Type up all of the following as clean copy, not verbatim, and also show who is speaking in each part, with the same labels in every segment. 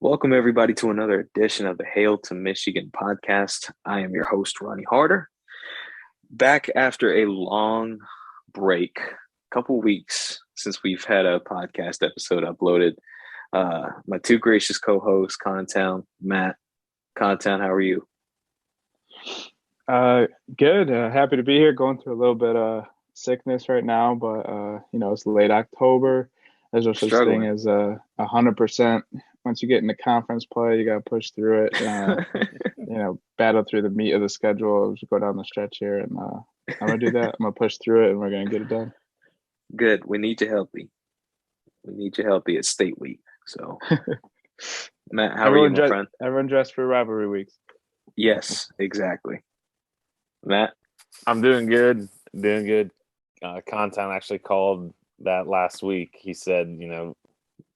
Speaker 1: Welcome, everybody, to another edition of the Hail to Michigan podcast. I am your host, Ronnie Harder, back after a long break, couple weeks since we've had a podcast episode uploaded. My two gracious co-hosts, Contown, Matt. Contown, how are you?
Speaker 2: Good. Happy to be here. Going through a little bit of sickness right now, but it's late October. There's no such thing
Speaker 1: Struggling.
Speaker 2: as 100%. Once you get into conference play, you got to push through it. Battle through the meat of the schedule. Just go down the stretch here, and I'm gonna do that. I'm gonna push through it, and we're gonna get it done.
Speaker 1: Good. We need you healthy. We need you healthy. It's state week. So, Matt, how are you,
Speaker 2: Everyone
Speaker 1: my
Speaker 2: dress.
Speaker 1: friend?
Speaker 2: Everyone dressed for rivalry weeks.
Speaker 1: Yes, exactly. Matt,
Speaker 3: I'm doing good. Doing good. Content actually called that last week. He said,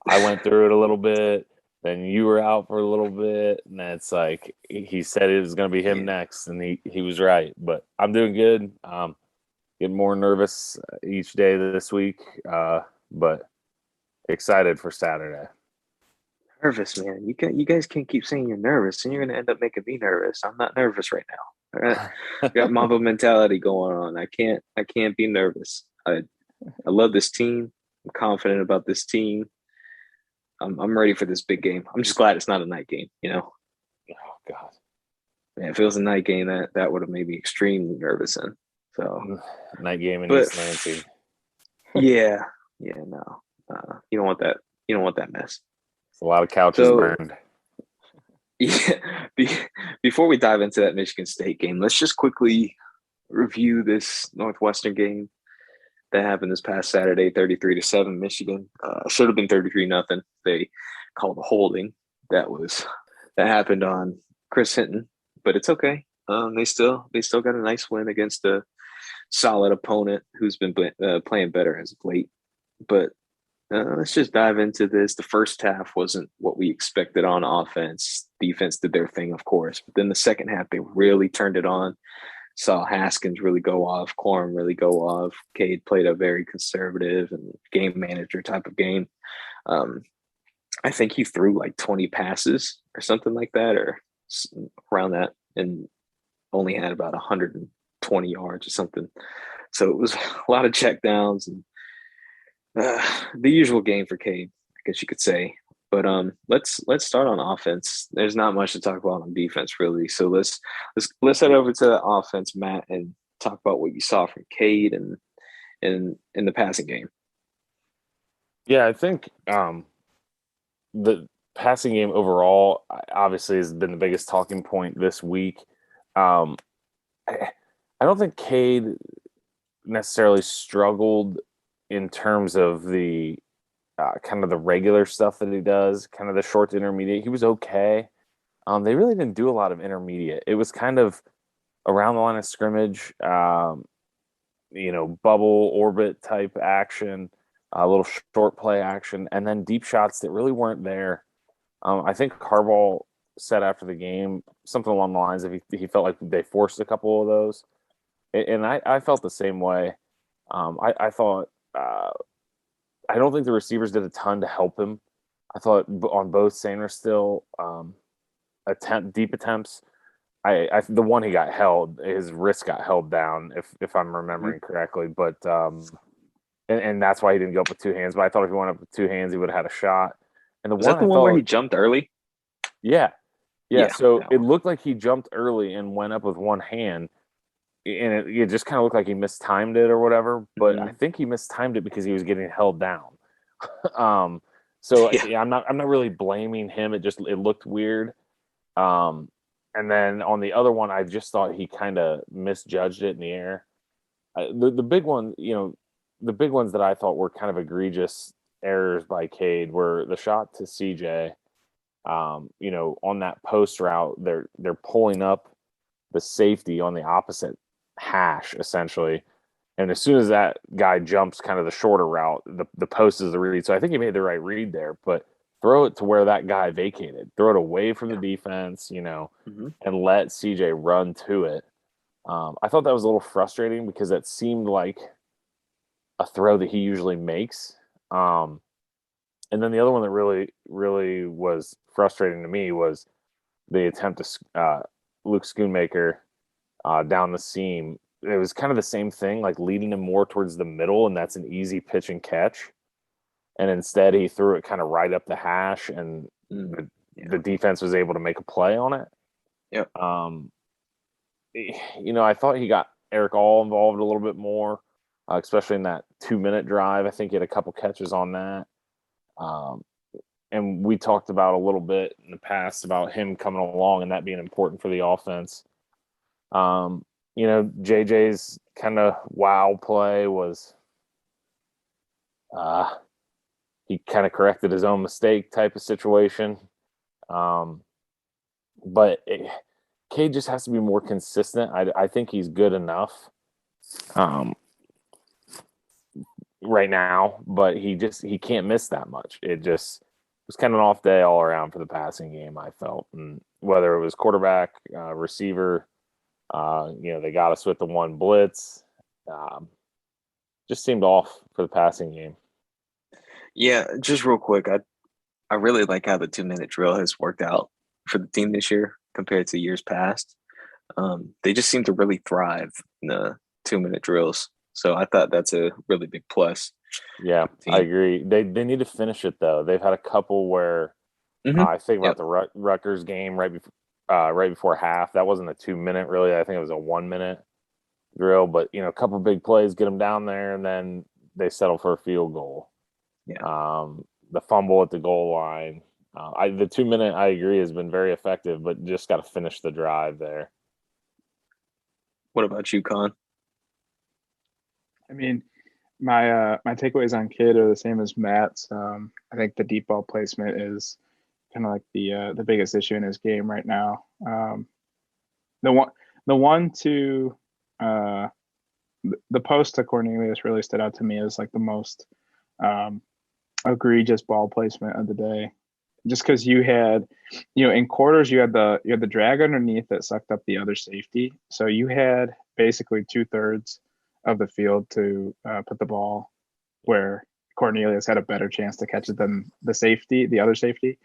Speaker 3: I went through it a little bit, then you were out for a little bit, and then it's like he said it was going to be him
Speaker 1: yeah,
Speaker 3: next, and he was right. But I'm doing good. Getting more nervous each day this week, but excited for Saturday.
Speaker 1: nervous, man. You guys can't keep saying you're nervous, and you're gonna end up making me nervous. I'm not nervous right now. I got Mamba mentality going on. I can't be nervous. I love this team. I'm confident about this team. I'm ready for this big game. I'm just glad it's not a night game.
Speaker 3: Oh God,
Speaker 1: Man, if it was a night game, that would have made me extremely nervous. And so,
Speaker 3: night game in
Speaker 1: but
Speaker 3: East Lansing.
Speaker 1: yeah, yeah, no, you don't want that. You don't want that mess.
Speaker 3: It's a lot of couches
Speaker 1: So
Speaker 3: burned.
Speaker 1: yeah, before we dive into that Michigan State game, let's just quickly review this Northwestern game that happened this past Saturday, 33-7 Michigan. Should have been 33 nothing. They called a holding. That happened on Chris Hinton, but it's okay. They still got a nice win against a solid opponent who's been playing better as of late. But let's just dive into this. The first half wasn't what we expected on offense. Defense did their thing, of course, but then the second half they really turned it on. Saw Haskins really go off, Corum really go off. Cade played a very conservative and game manager type of game. Um, I think he threw like 20 passes or something like that, or around that, and only had about 120 yards or something. So it was a lot of checkdowns and the usual game for Cade, I guess you could say. But let's start on offense. There's not much to talk about on defense really. So let's head over to the offense, Matt, and talk about what you saw from Cade and in the passing game.
Speaker 3: Yeah, I think the passing game overall obviously has been the biggest talking point this week. Um, I don't think Cade necessarily struggled in terms of the kind of the regular stuff that he does, kind of the short to intermediate. He was okay. They really didn't do a lot of intermediate. It was kind of around the line of scrimmage, bubble orbit type action, a little short play action, and then deep shots that really weren't there. I think Harbaugh said after the game something along the lines of he felt like they forced a couple of those, and I felt the same way. I thought I don't think the receivers did a ton to help him. I thought on both Sanders still deep attempts. The one he got held, his wrist got held down, if I'm remembering correctly. But and that's why he didn't go up with two hands. But I thought if he went up with two hands, he would have had a shot. And the
Speaker 1: Was
Speaker 3: one
Speaker 1: that the
Speaker 3: I
Speaker 1: one where he
Speaker 3: thought,
Speaker 1: jumped early?
Speaker 3: yeah, yeah.
Speaker 1: Yeah,
Speaker 3: So
Speaker 1: that
Speaker 3: it
Speaker 1: one.
Speaker 3: looked like he jumped early and went up with one hand, and it just kind of looked like he mistimed it or whatever. But I
Speaker 1: Mm-hmm.
Speaker 3: think he mistimed it because he was getting held down. um, so
Speaker 1: Yeah.
Speaker 3: yeah, I'm not really blaming him. It looked weird. Um, and then on the other one, I just thought he kind of misjudged it in the air. The big one, the big ones that I thought were kind of egregious errors by Cade were the shot to CJ. On that post route, they're pulling up the safety on the opposite hash essentially, and as soon as that guy jumps kind of the shorter route, the post is the read. So I think he made the right read there, but throw it to where that guy vacated. Throw it away from the defense,
Speaker 1: Mm-hmm.
Speaker 3: and let CJ run to it. I thought that was a little frustrating because that seemed like a throw that he usually makes. And then the other one that really was frustrating to me was the attempt to Luke Schoonmaker down the seam. It was kind of the same thing, like leading him more towards the middle, and that's an easy pitch and catch. And instead, he threw it kind of right up the hash, and the defense was able to make a play on it.
Speaker 1: Yep.
Speaker 3: I thought he got Eric All involved a little bit more, especially in that 2-minute drive. I think he had a couple catches on that. And we talked about a little bit in the past about him coming along and that being important for the offense. JJ's kind of wow play was he kind of corrected his own mistake type of situation. But Cade just has to be more consistent. I think he's good enough right now, but he can't miss that much. It just was kind of an off day all around for the passing game, I felt. And whether it was quarterback, receiver, they got us with the one blitz. Just seemed off for the passing game.
Speaker 1: Yeah, just real quick, I really like how the 2-minute drill has worked out for the team this year compared to years past. They just seem to really thrive in the 2-minute drills. So I thought that's a really big plus.
Speaker 3: Yeah, I agree. They need to finish it though. They've had a couple where I think about the Rutgers game right before half. That wasn't a 2-minute really. I think it was a 1-minute drill. But a couple big plays get them down there, and then they settle for a field goal.
Speaker 1: Yeah.
Speaker 3: The fumble at the goal line. The 2-minute, I agree, has been very effective, but just got to finish the drive there.
Speaker 1: What about you, Con?
Speaker 2: I mean, my takeaways on Kidd are the same as Matt's. I think the deep ball placement is kind of like the biggest issue in his game right now. The post to Cornelius really stood out to me as like the most egregious ball placement of the day. Just because you had, in quarters you had the drag underneath that sucked up the other safety, so you had basically 2/3 of the field to put the ball where Cornelius had a better chance to catch it than the other safety,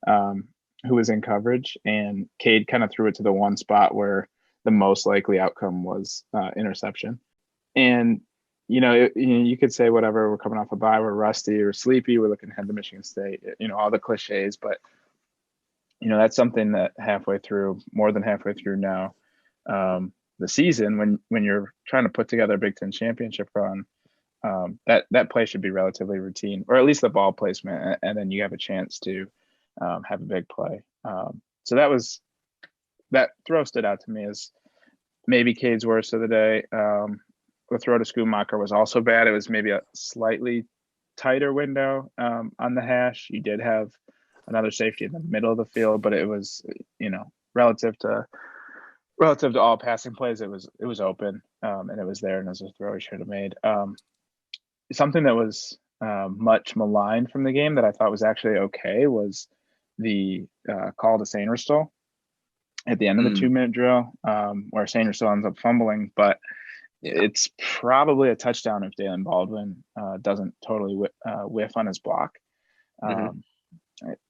Speaker 2: who was in coverage, and Cade kind of threw it to the one spot where the most likely outcome was interception. And you could say whatever, we're coming off a bye, we're rusty, we're sleepy, we're looking ahead to Michigan State, all the cliches, but that's something that more than halfway through now, the season, when you're trying to put together a Big Ten championship run, that play should be relatively routine, or at least the ball placement, and then you have a chance to have a big play. So that throw stood out to me as maybe Cade's worst of the day. The throw to Schoonmaker was also bad. It was maybe a slightly tighter window on the hash. You did have another safety in the middle of the field, but it was, relative to all passing plays, it was open, and it was there, and it was a throw he should have made. Something that was much maligned from the game that I thought was actually okay was the call to Sainristil at the end of the 2-minute drill, where Sainristil ends up fumbling, but it's probably a touchdown if Dalen Baldwin doesn't totally whiff on his block.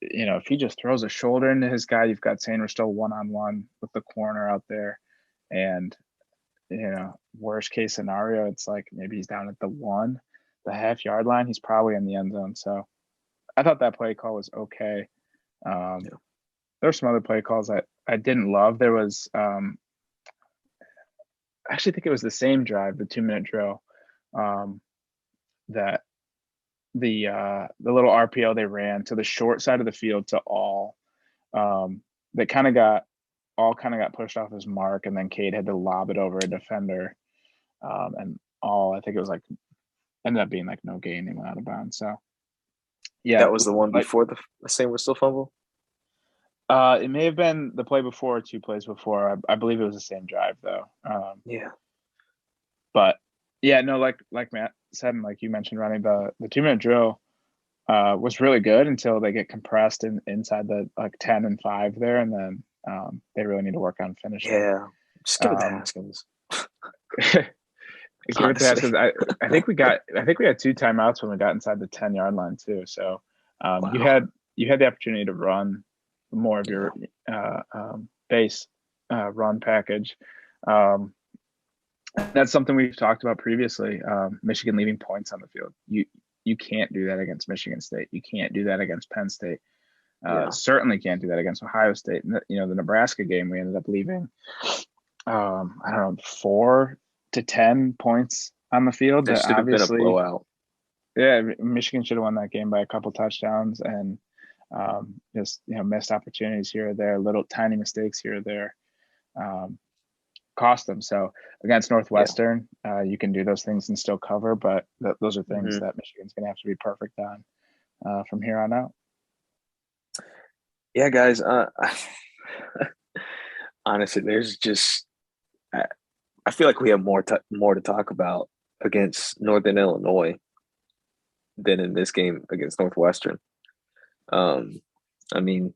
Speaker 2: If he just throws a shoulder into his guy, you've got Sainristil one-on-one with the corner out there, and worst case scenario, it's like maybe he's down at the half-yard line. He's probably in the end zone. So I thought that play call was okay. There were some other play calls that I didn't love. There was I actually think it was the same drive, the 2-minute drill, that the little RPO they ran to the short side of the field to all, that kind of got pushed off his mark, and then Cade had to lob it over a defender, and all, I think it was like, ended up being like no gain, they went out of bounds. So yeah,
Speaker 1: that was the one before the Sainristil fumble.
Speaker 2: It may have been the play before, 2 plays before. I believe it was the same drive though. But yeah, no, like Matt said, and like you mentioned, Ronnie, the 2-minute drill was really good until they get compressed inside the 10 and 5 there, and then they really need to work on finishing.
Speaker 1: Yeah, just give it to Haskins.
Speaker 2: Give it to Haskins. I think we had 2 timeouts when we got inside the 10-yard line too. So You
Speaker 1: Wow.
Speaker 2: had the opportunity to run more of your base run package. That's something we've talked about previously. Michigan leaving points on the field. You can't do that against Michigan State. You can't do that against Penn State. Certainly can't do that against Ohio State. You know, the Nebraska game, we ended up leaving, I don't know, 4 to 10 points on the field.
Speaker 1: This
Speaker 2: That
Speaker 1: should have been a
Speaker 2: obviously,
Speaker 1: blowout.
Speaker 2: yeah, Michigan should have won that game by a couple touchdowns, and just missed opportunities here or there, little tiny mistakes here or there, cost them. So against Northwestern, you can do those things and still cover, but those are things that Michigan's going to have to be perfect on from here on out.
Speaker 1: Yeah, guys. Honestly, there's just I feel like we have more to talk about against Northern Illinois than in this game against Northwestern. I mean,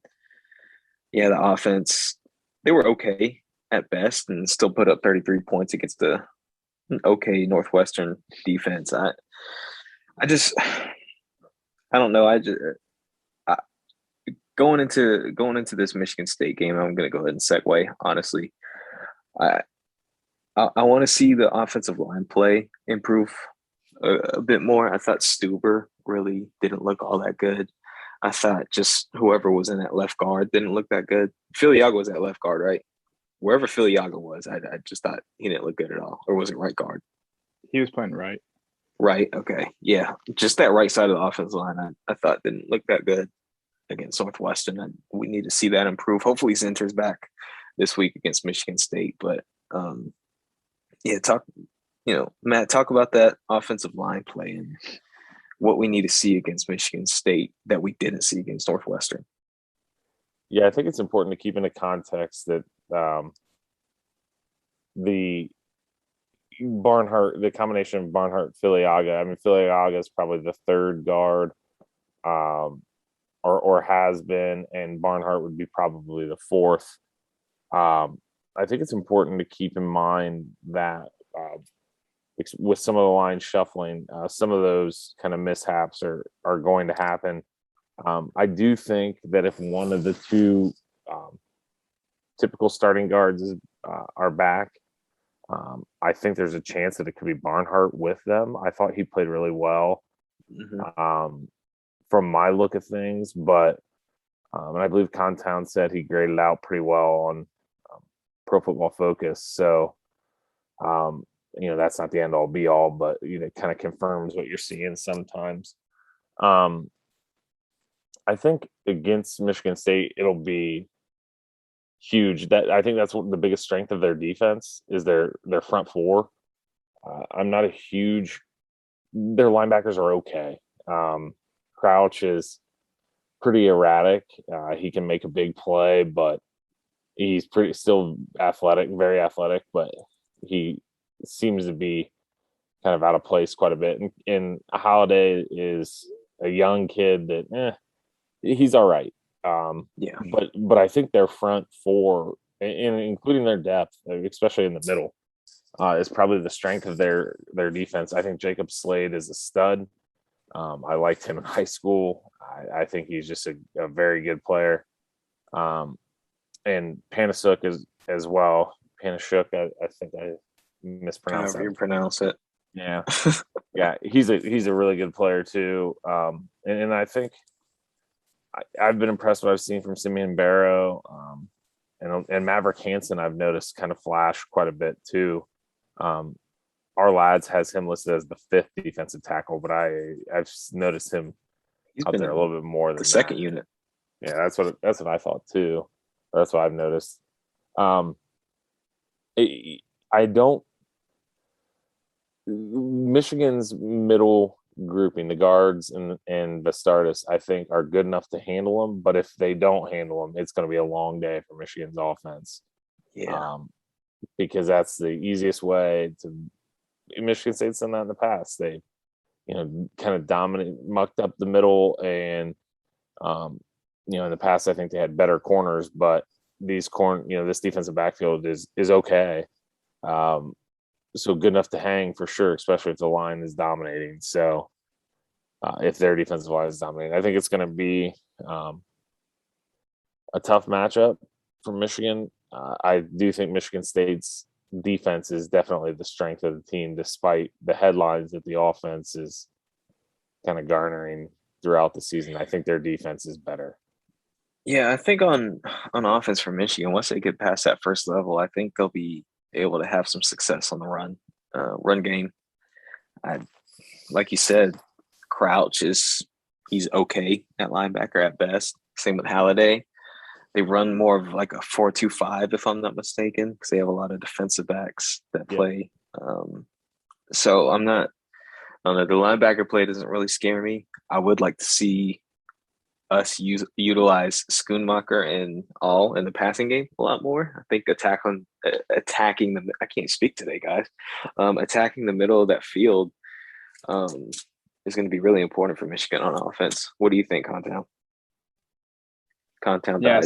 Speaker 1: yeah, the offense, they were okay at best and still put up 33 points against the okay Northwestern defense. I don't know. Going into this Michigan State game, I'm going to go ahead and segue. Honestly, I want to see the offensive line play improve a bit more. I thought Stuber really didn't look all that good. I thought just whoever was in that left guard didn't look that good. Filiaga was at left guard, right? Wherever Filiaga was, I just thought he didn't look good at all. Or was it right guard?
Speaker 2: He was playing right.
Speaker 1: Right. Okay. Yeah. Just that right side of the offensive line, I thought didn't look that good against Northwestern. And we need to see that improve. Hopefully Zinter's back this week against Michigan State. But yeah, Matt, talk about that offensive line play and what we need to see against Michigan State that we didn't see against Northwestern.
Speaker 3: Yeah, I think it's important to keep into context that the combination of Barnhart, Filiaga. I mean, Filiaga is probably the third guard, or has been, and Barnhart would be probably the fourth. I think it's important to keep in mind that with some of the line shuffling, some of those kind of mishaps are going to happen. I do think that if one of the two typical starting guards are back, I think there's a chance that it could be Barnhart with them. I thought he played really well from my look of things, but and I believe Contown said he graded out pretty well on Pro Football Focus. So that's not the end all be all, but it kind of confirms what you're seeing sometimes. I think against Michigan State, it'll be huge. That I think that's what the biggest strength of their defense is their front four. I'm not a huge. Their linebackers are okay. Crouch is pretty erratic. He can make a big play, but he's still athletic, very athletic. But he seems to be kind of out of place quite a bit. And Holiday is a young kid that he's all right. But I think their front four, and including their depth, especially in the middle, is probably the strength of their defense. I think Jacob Slade is a stud. I liked him in high school. I think he's just a very good player. And Panasuk is as well. Panasuk, I think I mispronounced
Speaker 1: However you pronounce it.
Speaker 3: Yeah. Yeah, he's a really good player too. And I think I've been impressed with what I've seen from Simeon Barrow, and Maverick Hansen. I've noticed kind of flash quite a bit too. Our lads has him listed as the 5th defensive tackle, but I've noticed him out there a little bit more than
Speaker 1: the second unit.
Speaker 3: Yeah, that's what I thought too. That's what I've noticed. Michigan's middle grouping, the guards and the Stardust, I think are good enough to handle them. But if they don't handle them, it's going to be a long day for Michigan's offense.
Speaker 1: Yeah.
Speaker 3: Because that's the easiest way to. Michigan State's done that in the past. They, kind of mucked up the middle, and in the past I think they had better corners, but this defensive backfield is okay. So good enough to hang for sure, especially if the line is dominating. So if their defensive line is dominating. I think it's going to be a tough matchup for Michigan. I do think Michigan State's defense is definitely the strength of the team, despite the headlines that the offense is kind of garnering throughout the season. I think their defense is better.
Speaker 1: Yeah, I think on offense for Michigan, once they get past that first level, I think they'll be able to have some success on the run game. I like you said, Crouch he's okay at linebacker at best. Same with Halliday. They run more of like a 4-2-5, if I'm not mistaken, because they have a lot of defensive backs that play. So I'm not. I don't know. The linebacker play doesn't really scare me. I would like to see us utilize Schoonmaker and all in the passing game a lot more. I think attacking the I can't speak today, guys. Attacking the middle of that field is going to be really important for Michigan on offense. What do you think, Contown? Contown died.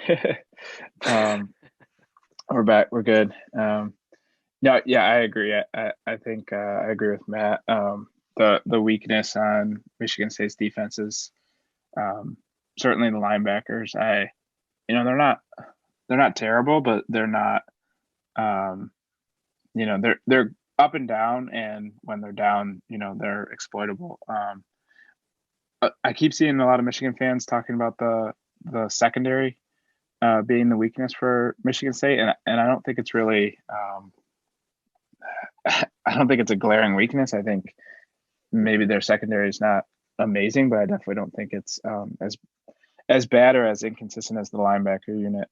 Speaker 2: Yes. We're back. We're good. No, yeah, I agree. I think I agree with Matt. The weakness on Michigan State's defense is certainly the linebackers. They're not terrible, but they're not. They're up and down, and when they're down, they're exploitable. I keep seeing a lot of Michigan fans talking about the secondary being the weakness for Michigan State, and I don't think it's really. I don't think it's a glaring weakness. I think maybe their secondary is not amazing, but I definitely don't think it's as bad or as inconsistent as the linebacker unit.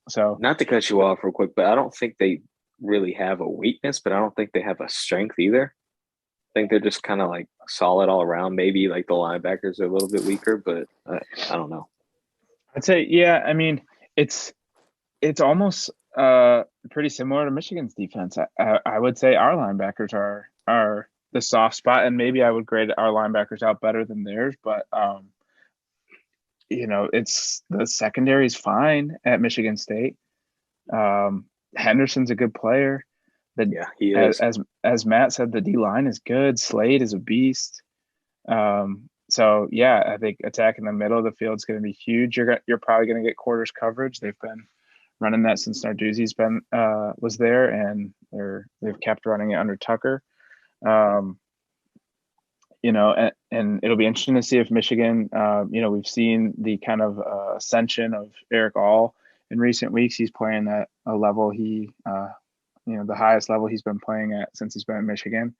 Speaker 2: So
Speaker 1: not to cut you off real quick, but I don't think they really have a weakness, but I don't think they have a strength either. I think they're just kind of like solid all around. Maybe like the linebackers are a little bit weaker, but I don't know.
Speaker 2: I'd say, yeah, I mean, it's almost pretty similar to Michigan's defense. I would say our linebackers are the soft spot, and maybe I would grade our linebackers out better than theirs, but it's the secondary is fine at Michigan State. Henderson's a good player.
Speaker 1: Yeah, he is.
Speaker 2: As Matt said, the D line is good. Slade is a beast. So yeah, I think attacking the middle of the field is going to be huge. You're probably going to get quarters coverage. They've been running that since Narduzzi's been was there, and they've kept running it under Tucker. And it'll be interesting to see if Michigan, we've seen the kind of ascension of Eric All in recent weeks. He's playing at a level the highest level he's been playing at since he's been at Michigan.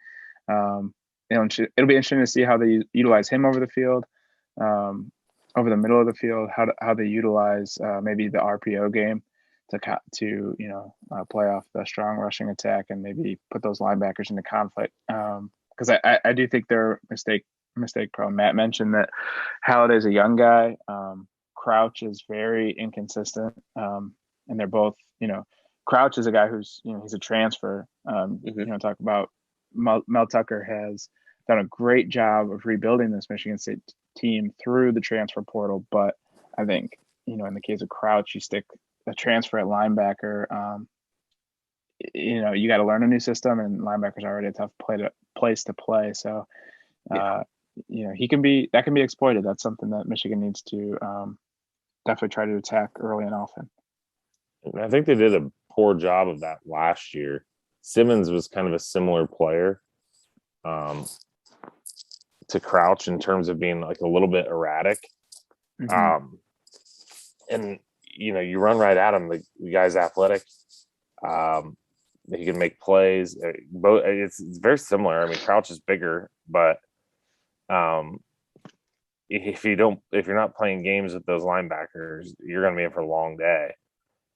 Speaker 2: It'll be interesting to see how they utilize him over the field, over the middle of the field, how they utilize maybe the RPO game to play off the strong rushing attack and maybe put those linebackers into conflict. Because I do think they're mistake prone. Matt mentioned that Halliday's a young guy. Crouch is very inconsistent, and they're both, Crouch is a guy who's, he's a transfer. Talk about Mel Tucker has done a great job of rebuilding this Michigan State team through the transfer portal. But I think, in the case of Crouch, you stick a transfer at linebacker. You got to learn a new system, and linebacker's already a tough place to play. So, that can be exploited. That's something that Michigan needs to definitely try to attack early and often.
Speaker 3: I think they did a poor job of that last year. Simmons was kind of a similar player to Crouch in terms of being like a little bit erratic. Mm-hmm. And you run right at him. The guy's athletic. He can make plays. Both it's very similar. I mean, Crouch is bigger, but if you're not playing games with those linebackers, you're going to be in for a long day.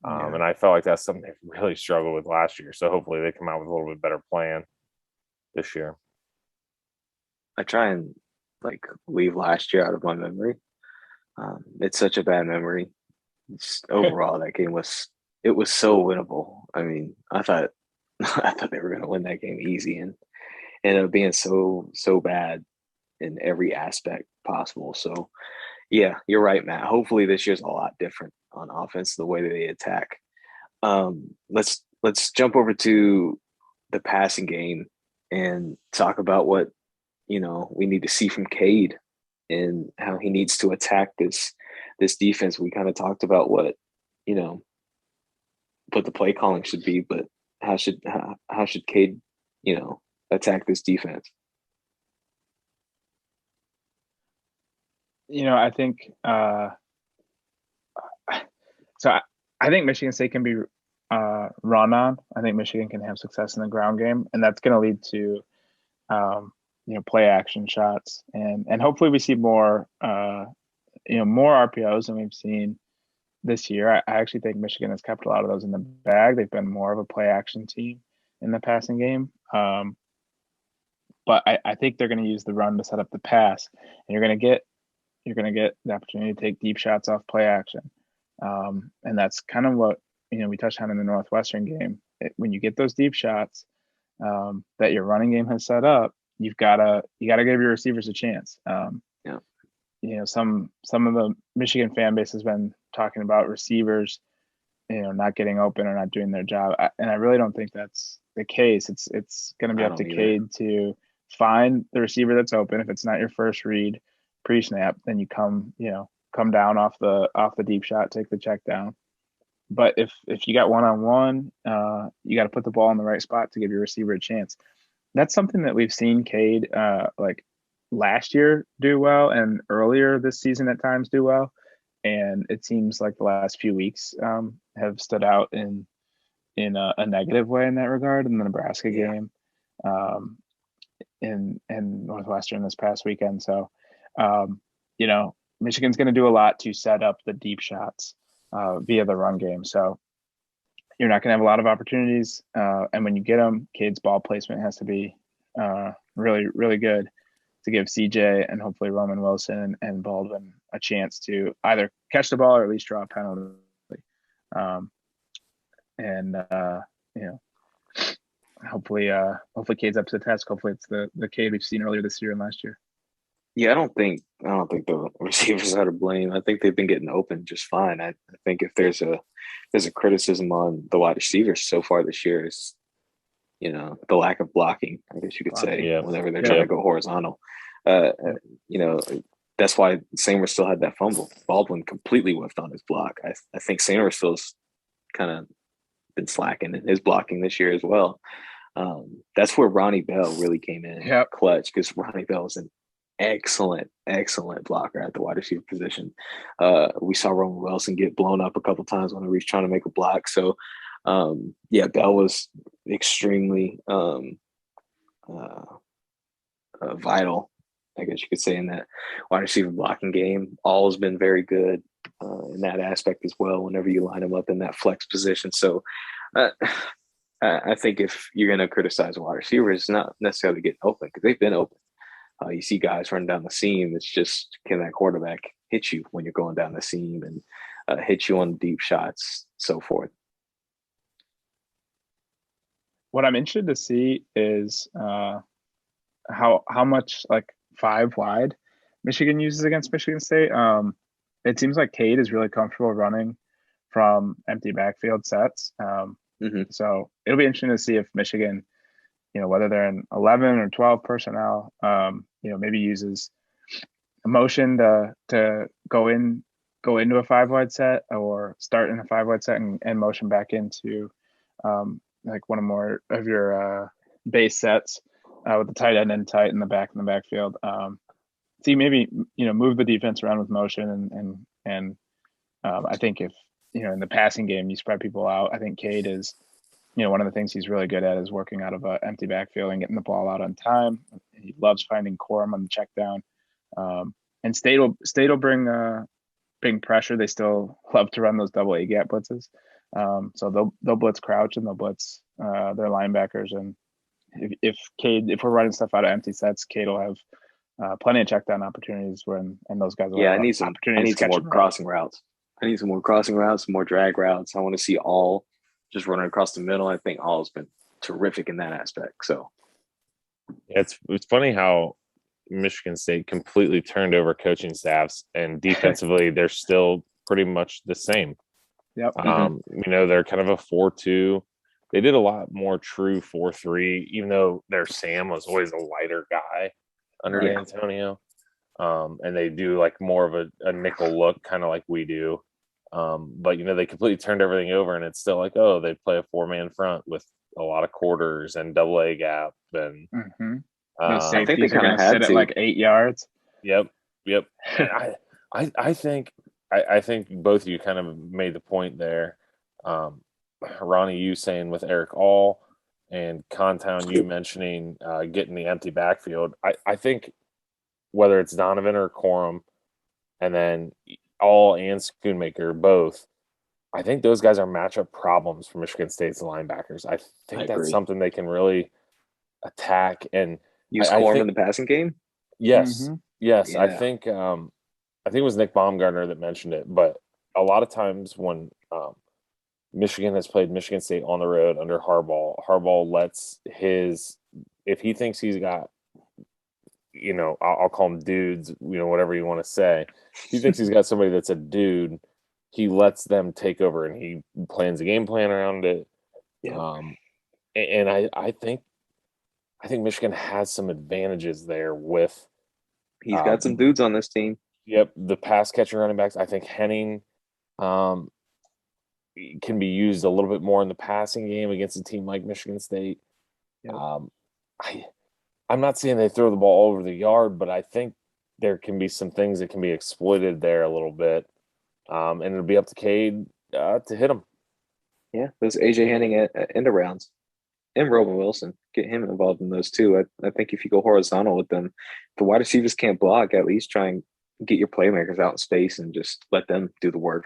Speaker 3: And I felt like that's something they really struggled with last year. So hopefully they come out with a little bit better plan this year.
Speaker 1: I try and leave last year out of my memory. It's such a bad memory. Overall, that game was so winnable. I mean, I thought they were going to win that game easy, and ended up being so bad in every aspect possible. So, yeah, you're right, Matt. Hopefully, this year's a lot different on offense, the way that they attack. Let's jump over to the passing game and talk about what we need to see from Cade and how he needs to attack this defense. We kind of talked about you know what the play calling should be, but how should Cade attack this defense?
Speaker 2: I think so. I think Michigan State can be run on. I think Michigan can have success in the ground game, and that's going to lead to play action shots, and hopefully we see more more RPOs than we've seen this year. I actually think Michigan has kept a lot of those in the bag. They've been more of a play action team in the passing game. But I think they're going to use the run to set up the pass, and you're going to get the opportunity to take deep shots off play action. And that's kind of what we touched on in the Northwestern game. When you get those deep shots that your running game has set up, you gotta give your receivers a chance. Some of the Michigan fan base has been talking about receivers, not getting open or not doing their job, and I really don't think that's the case. It's going to be up to Cade to find the receiver that's open. If it's not your first read pre-snap, then you come down off the deep shot, take the check down. But if you got one-on-one, you got to put the ball in the right spot to give your receiver a chance. That's something that we've seen Cade like last year do well, and earlier this season at times do well. And it seems like the last few weeks have stood out in a negative way in that regard. In the Nebraska game, in Northwestern this past weekend. So, Michigan's going to do a lot to set up the deep shots via the run game. So you're not going to have a lot of opportunities. And when you get them, Cade's ball placement has to be really, really good to give CJ and hopefully Roman Wilson and Baldwin a chance to either catch the ball or at least draw a penalty. Hopefully Cade's up to the task. Hopefully it's the Cade we've seen earlier this year and last year.
Speaker 1: Yeah, I don't think the receivers are to blame. I think they've been getting open just fine. I think if there's a criticism on the wide receivers so far this year is, the lack of blocking, I guess you could say, whenever they're trying to go horizontal. That's why Samer still had that fumble. Baldwin completely whiffed on his block. I think Samer still's kind of been slacking in his blocking this year as well. That's where Ronnie Bell really came in clutch, because Ronnie Bell was an excellent blocker at the wide receiver position. We saw Roman Wilson get blown up a couple times when he was trying to make a block. So, Bell was extremely vital, I guess you could say, in that wide receiver blocking game. All has been very good in that aspect as well, whenever you line them up in that flex position. So I think if you're going to criticize a wide receiver, it's not necessarily getting open, because they've been open. You see guys running down the seam. It's just, can that quarterback hit you when you're going down the seam and hit you on deep shots, so forth.
Speaker 2: What I'm interested to see is how much like 5 wide Michigan uses against Michigan State. It seems like Cade is really comfortable running from empty backfield sets. So it'll be interesting to see if Michigan, whether they're in 11 or 12 personnel, maybe uses a motion to go into a 5 wide set, or start in a 5 wide set and motion back into like one or more of your base sets with the tight end in tight in the backfield. See, maybe move the defense around with motion, and I think if in the passing game you spread people out, I think Cade is one of the things he's really good at is working out of an empty backfield and getting the ball out on time. He loves finding Corum on the check down. And State will bring pressure. They still love to run those double A gap blitzes. So they'll blitz crouch and they'll blitz their linebackers. And if we're running stuff out of empty sets, Cade will have plenty of check down opportunities and those guys will have
Speaker 1: I need some more crossing routes. I need some more crossing routes, some more drag routes. I want to see all just running across the middle. I think all has been terrific in that aspect. So
Speaker 3: it's funny how Michigan State completely turned over coaching staffs, and defensively they're still pretty much the same.
Speaker 2: Yep.
Speaker 3: They're kind of a 4-2. They did a lot more true 4-3, even though their Sam was always a lighter guy. under
Speaker 2: Right.
Speaker 3: D'Antonio. And they do like more of a nickel look, kind of like we do. But they completely turned everything over, and it's still like, oh, they play a 4-man front with a lot of quarters and double A gap, and
Speaker 2: The
Speaker 1: I think they
Speaker 2: safeties are
Speaker 1: kind
Speaker 2: going
Speaker 1: of
Speaker 2: to
Speaker 1: had
Speaker 2: sit at
Speaker 1: to.
Speaker 2: like 8 yards.
Speaker 3: yep. And I think both of you kind of made the point there. Ronnie, you saying with Eric All, and Contown, you mentioning getting the empty backfield. I think whether it's Donovan or Corum, and then All and Schoonmaker both, I think those guys are matchup problems for Michigan State's linebackers. I think
Speaker 1: I
Speaker 3: that's
Speaker 1: agree.
Speaker 3: something they can really attack. And
Speaker 1: Use
Speaker 3: I
Speaker 1: Corum in
Speaker 3: think
Speaker 1: the passing game.
Speaker 3: yes, yes,
Speaker 1: Yeah.
Speaker 3: I think it was Nick Baumgartner that mentioned it, but a lot of times when Michigan has played Michigan State on the road under Harbaugh lets if he thinks he's got, I'll call them dudes, whatever you want to say. If he thinks he's got somebody that's a dude, he lets them take over and he plans a game plan around it.
Speaker 1: Yeah.
Speaker 3: And I think Michigan has some advantages there with.
Speaker 1: He's got some dudes on this team.
Speaker 3: Yep, the pass catcher running backs. I think Henning can be used a little bit more in the passing game against a team like Michigan State.
Speaker 1: Yep.
Speaker 3: I'm not saying they throw the ball all over the yard, but I think there can be some things that can be exploited there a little bit, and it'll be up to Cade to hit them.
Speaker 1: Yeah, those AJ Henning end arounds and Roman Wilson, get him involved in those too. I think if you go horizontal with them, the wide receivers can't block. At least try and get your playmakers out in space and just let them do the work.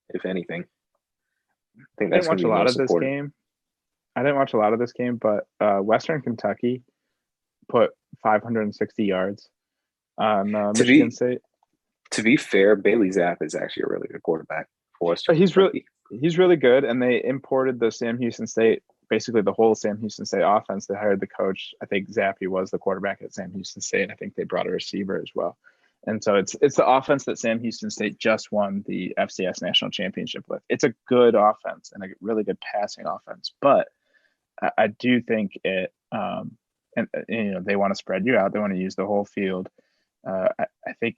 Speaker 1: If anything, I think that's going to be most important.
Speaker 2: I didn't watch a lot of this game, but Western Kentucky put 560 yards on Michigan State.
Speaker 1: To be fair, Bailey Zapp is actually a really good quarterback for us.
Speaker 2: He's really good, and they imported the Sam Houston State, basically the whole Sam Houston State offense. They hired the coach. I think Zappy was the quarterback at Sam Houston State. I think they brought a receiver as well. And so it's the offense that Sam Houston State just won the FCS national championship with. It's a good offense and a really good passing offense, but I do think it. And they want to spread you out. They want to use the whole field. I think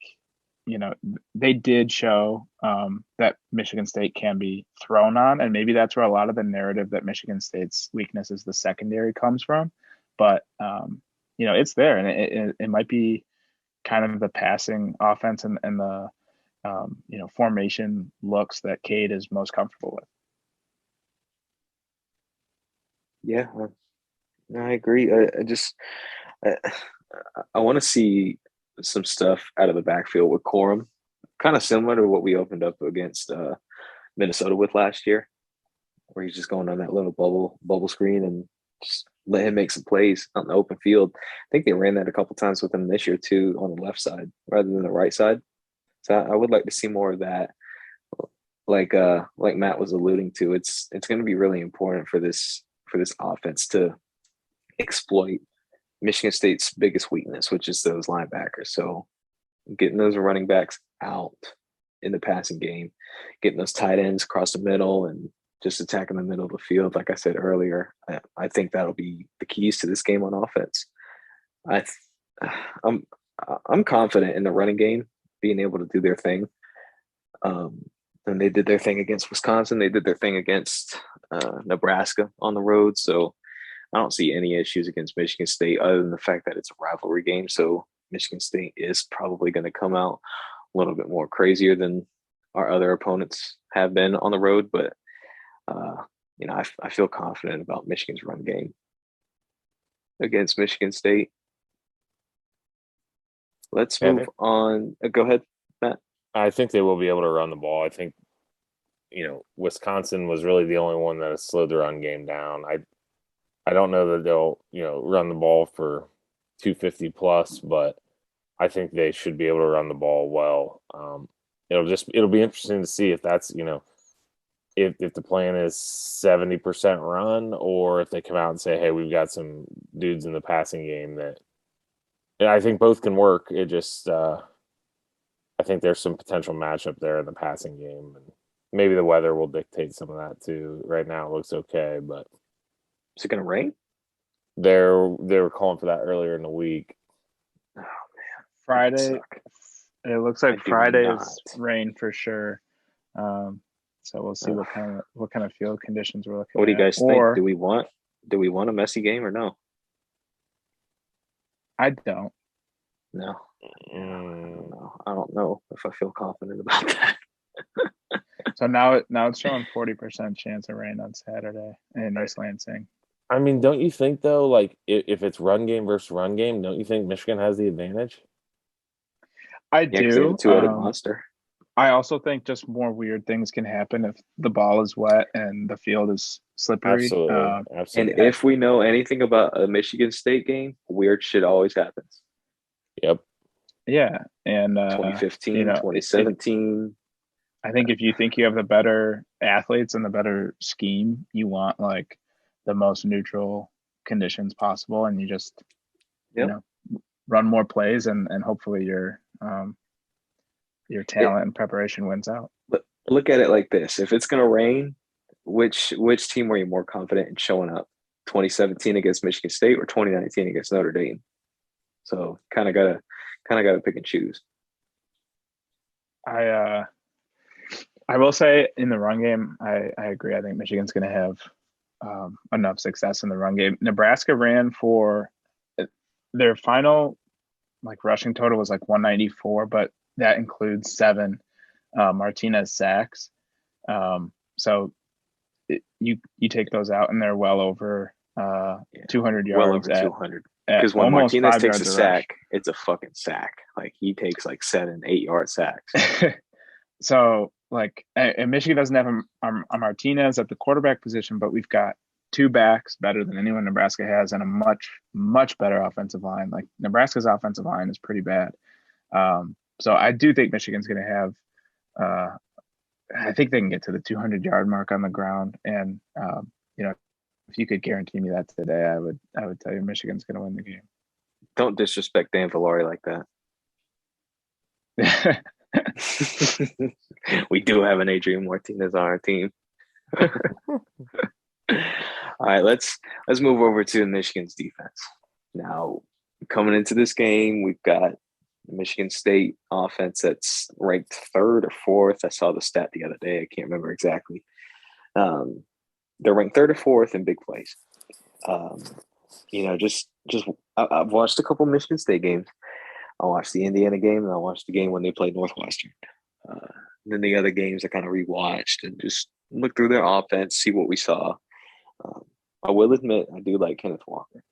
Speaker 2: they did show that Michigan State can be thrown on, and maybe that's where a lot of the narrative that Michigan State's weakness is the secondary comes from. But it's there, and it might be kind of the passing offense and the formation looks that Cade is most comfortable with.
Speaker 1: Yeah, I agree. I want to see some stuff out of the backfield with Corum, kind of similar to what we opened up against Minnesota with last year, where he's just going on that little bubble screen and just let him make some plays on the open field. I think they ran that a couple times with him this year too, on the left side rather than the right side. So I would like to see more of that. Like Matt was alluding to, it's going to be really important for this offense to exploit Michigan State's biggest weakness, which is those linebackers. So getting those running backs out in the passing game, getting those tight ends across the middle and just attacking the middle of the field. Like I said earlier, I think that'll be the keys to this game on offense. I'm confident in the running game being able to do their thing. And they did their thing against Wisconsin. They did their thing against Nebraska on the road. So I don't see any issues against Michigan State other than the fact that it's a rivalry game. So Michigan State is probably going to come out a little bit more crazier than our other opponents have been on the road. But, I feel confident about Michigan's run game against Michigan State. Let's move on. Go ahead, Matt.
Speaker 3: I think they will be able to run the ball. I think, Wisconsin was really the only one that has slowed the run game down. I don't know that they'll, run the ball for 250 plus, but I think they should be able to run the ball well. It'll be interesting to see if that's, if the plan is 70% run, or if they come out and say, hey, we've got some dudes in the passing game that I think both can work. It just, I think there's some potential matchup there in the passing game, and maybe the weather will dictate some of that too. Right now it looks okay, but
Speaker 1: is it going to rain?
Speaker 3: They were calling for that earlier in the week.
Speaker 1: Oh, that would
Speaker 2: Friday,
Speaker 1: suck.
Speaker 2: it looks
Speaker 1: I
Speaker 2: like
Speaker 1: do
Speaker 2: Friday
Speaker 1: not.
Speaker 2: is rain for sure. So we'll see
Speaker 1: Ugh.
Speaker 2: what kind of field conditions we're looking
Speaker 1: What do you
Speaker 2: at.
Speaker 1: guys think?
Speaker 2: Or
Speaker 1: Do we want a messy game or no?
Speaker 2: I don't.
Speaker 1: No. Yeah, I don't
Speaker 3: Mm,
Speaker 1: know. I don't know if I feel confident about that.
Speaker 2: So now it's showing 40% chance of rain on Saturday in East Lansing.
Speaker 3: I mean, don't you think though, like if it's run game versus run game, don't you think Michigan has the advantage?
Speaker 2: I
Speaker 1: Yeah, because they have a
Speaker 2: do.
Speaker 1: two-headed monster.
Speaker 2: I also think just more weird things can happen if the ball is wet and the field is slippery.
Speaker 3: Absolutely,
Speaker 1: And
Speaker 3: absolutely.
Speaker 1: if we know anything about a Michigan State game, weird shit always happens.
Speaker 3: Yep.
Speaker 2: Yeah, and
Speaker 1: 2015,
Speaker 2: if
Speaker 1: 2017.
Speaker 2: I think if you think you have the better athletes and the better scheme, you want like the most neutral conditions possible, and you just you
Speaker 1: Yep.
Speaker 2: know run more plays and hopefully your
Speaker 1: It,
Speaker 2: talent and preparation wins out.
Speaker 1: look at it like this: if it's going to rain, which team were you more confident in showing up? 2017 against Michigan State or 2019 against Notre Dame? So kind of gotta pick and choose.
Speaker 2: I uh, I will say in the run game, I agree. I think Michigan's going to have enough success in the run game. Nebraska ran for their final like rushing total was like 194, but that includes seven Martinez sacks. So you take those out, and they're well over
Speaker 1: Yeah,
Speaker 2: 200
Speaker 1: well
Speaker 2: yards
Speaker 1: over 200.
Speaker 2: at
Speaker 1: Because when
Speaker 2: almost
Speaker 1: Martinez
Speaker 2: five
Speaker 1: takes a
Speaker 2: yards a rush.
Speaker 1: sack, it's a fucking sack. Like he takes like 7, 8 yard sacks.
Speaker 2: So like, and Michigan doesn't have a Martinez at the quarterback position, but we've got two backs better than anyone Nebraska has, and a much better offensive line. Like Nebraska's offensive line is pretty bad. So I do think Michigan's going to have. I think they can get to the 200-yard mark on the ground, and if you could guarantee me that today, I would tell you Michigan's going to win the game.
Speaker 1: Don't disrespect Dan Villari like that. We do have an Adrian Martinez on our team. All right, let's move over to Michigan's defense. Now, coming into this game, we've got Michigan State offense that's ranked third or fourth. I saw the stat the other day. I can't remember exactly. Um, they're ranked third or fourth in big plays. Um, just I've watched a couple Michigan State games. I watched the Indiana game and I watched the game when they played Northwestern. Uh, then the other games I kind of rewatched and just looked through their offense, see what we saw. Um, I will admit I do like Kenneth Walker.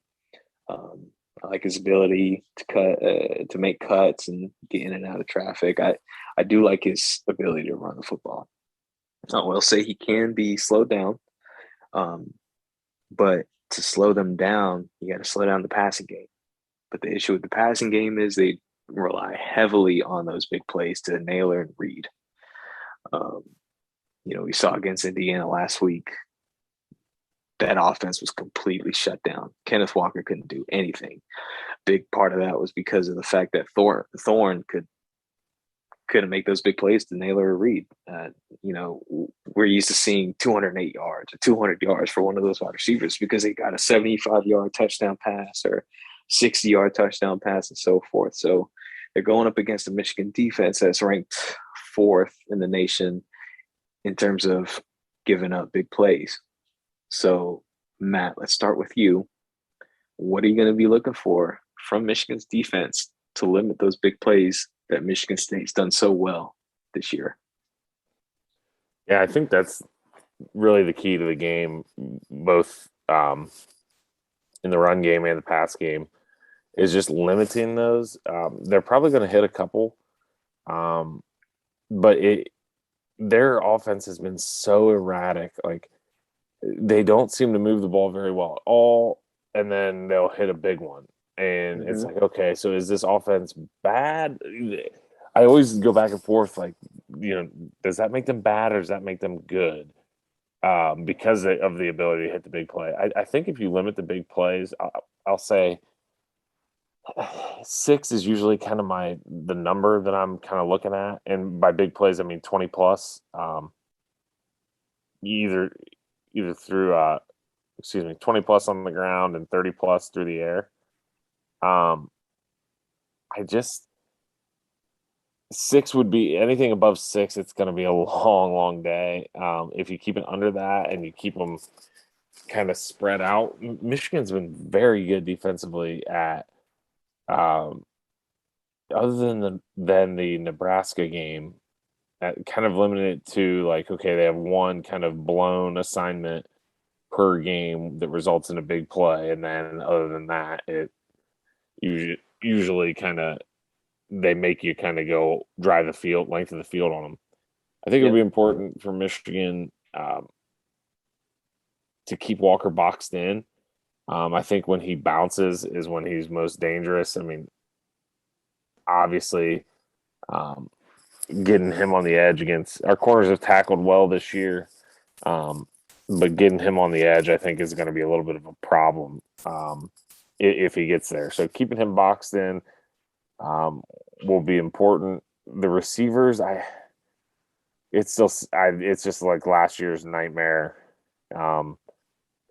Speaker 1: Um, I like his ability to make cuts and get in and out of traffic. I do like his ability to run the football. I will say he can be slowed down, um, but to slow them down, you got to slow down the passing game. But the issue with the passing game is they rely heavily on those big plays to Naylor and Reed. Um, we saw against Indiana last week that offense was completely shut down. Kenneth Walker couldn't do anything. Big part of that was because of the fact that Thorne couldn't make those big plays to Naylor or Reed. We're used to seeing 208 yards or 200 yards for one of those wide receivers because they got a 75-yard touchdown pass or 60-yard touchdown pass and so forth. So they're going up against a Michigan defense that's ranked fourth in the nation in terms of giving up big plays. So, Matt, let's start with you. What are you going to be looking for from Michigan's defense to limit those big plays that Michigan State's done so well this year?
Speaker 3: Yeah, I think that's really the key to the game, both in the run game and the pass game, is just limiting those. They're probably going to hit a couple, but their offense has been so erratic. Like they don't seem to move the ball very well at all, and then they'll hit a big one, and it's like, okay, so is this offense bad? I always go back and forth, like, does that make them bad or does that make them good? Because of the ability to hit the big play. I think if you limit the big plays, I'll say 6 is usually kind of the number that I'm kind of looking at, and by big plays I mean 20 plus. Either through 20 plus on the ground and 30 plus through the air. Um, I just 6 would be anything above 6. It's going to be a long, long day. If you keep it under that and you keep them kind of spread out, Michigan's been very good defensively at. Um, Other than the Nebraska game, that kind of limited it to like, okay, they have one kind of blown assignment per game that results in a big play, and then other than that, it usually kind of they make you kind of go drive the field length of the field on them. I think it'll
Speaker 1: Yep.
Speaker 3: be important for Michigan to keep Walker boxed in. I think when he bounces is when he's most dangerous. I mean, obviously, um, getting him on the edge against our corners have tackled well this year, but getting him on the edge, I think, is going to be a little bit of a problem if he gets there. So keeping him boxed in will be important. The receivers, it's just like last year's nightmare.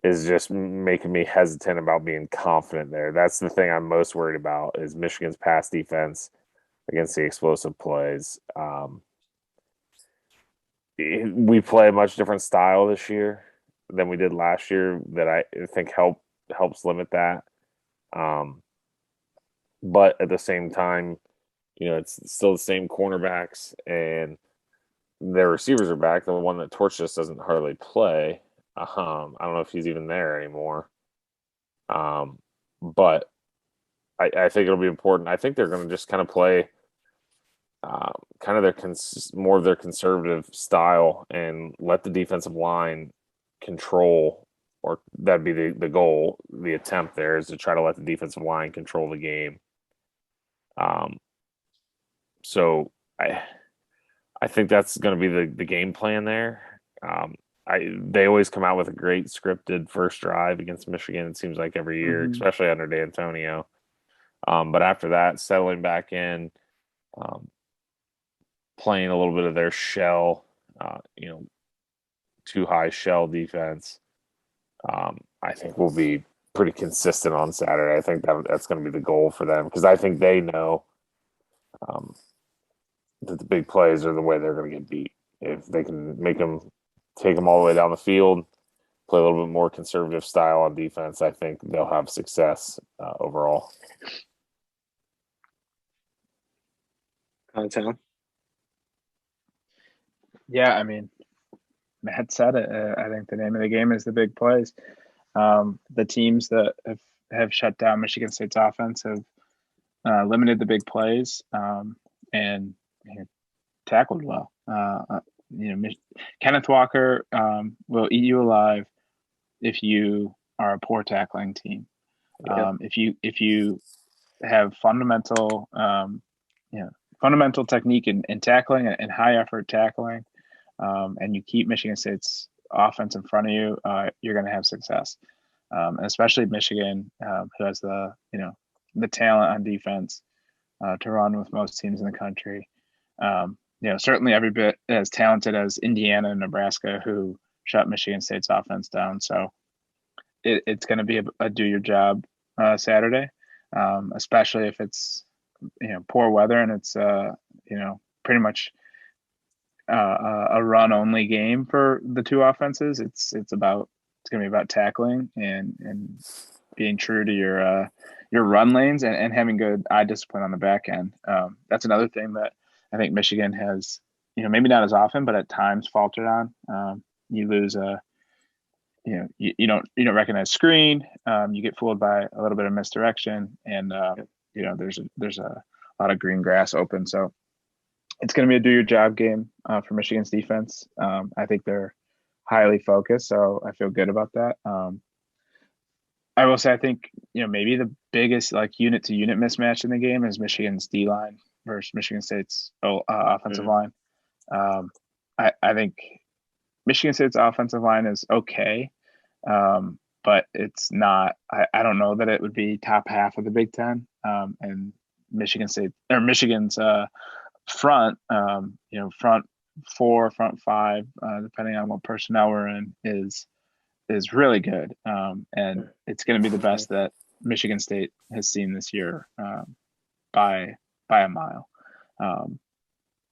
Speaker 3: Is just making me hesitant about being confident there. That's the thing I'm most worried about is Michigan's pass defense against the explosive plays. We play a much different style this year than we did last year that I think helps limit that. But at the same time, it's still the same cornerbacks and their receivers are back. The one that Torch just doesn't hardly play. I don't know if he's even there anymore. But I think it'll be important. I think they're going to just kind of play kind of more of their conservative style and let the defensive line control, or that'd be the goal. The attempt there is to try to let the defensive line control the game. So I think that's going to be the game plan there. They always come out with a great scripted first drive against Michigan. It seems like every year, especially under D'Antonio. But after that, settling back in, playing a little bit of their shell, too high shell defense. I think will be pretty consistent on Saturday. I think that's going to be the goal for them because I think they know that the big plays are the way they're going to get beat. If they can take them all the way down the field, play a little bit more conservative style on defense, I think they'll have success overall.
Speaker 1: Downtown.
Speaker 2: Yeah, I mean, Matt said it. I think the name of the game is the big plays. The teams that have shut down Michigan State's offense have limited the big plays and tackled well. Kenneth Walker will eat you alive if you are a poor tackling team.
Speaker 1: Yep.
Speaker 2: If you have fundamental technique in tackling and high effort tackling, and you keep Michigan State's offense in front of you, you're going to have success. And especially Michigan, who has the talent on defense to run with most teams in the country. Certainly every bit as talented as Indiana and Nebraska, who shut Michigan State's offense down. So it's going to be a do your job Saturday, especially if it's poor weather and it's pretty much a run only game for the two offenses. It's going to be about tackling and being true to your run lanes and having good eye discipline on the back end. That's another thing that I think Michigan has, maybe not as often, but at times faltered on. You lose you don't recognize screen. You get fooled by a little bit of misdirection, and there's a lot of green grass open. So it's going to be a do your job game for Michigan's defense. I think they're highly focused, so I feel good about that. I will say I think maybe the biggest unit to unit mismatch in the game is Michigan's D line versus Michigan State's offensive line. I think Michigan State's offensive line is okay, but it's not. I don't know that it would be top half of the Big Ten. And Michigan's front, front four, front five, depending on what personnel we're in, is really good. And it's going to be the best that Michigan State has seen this year. by a mile.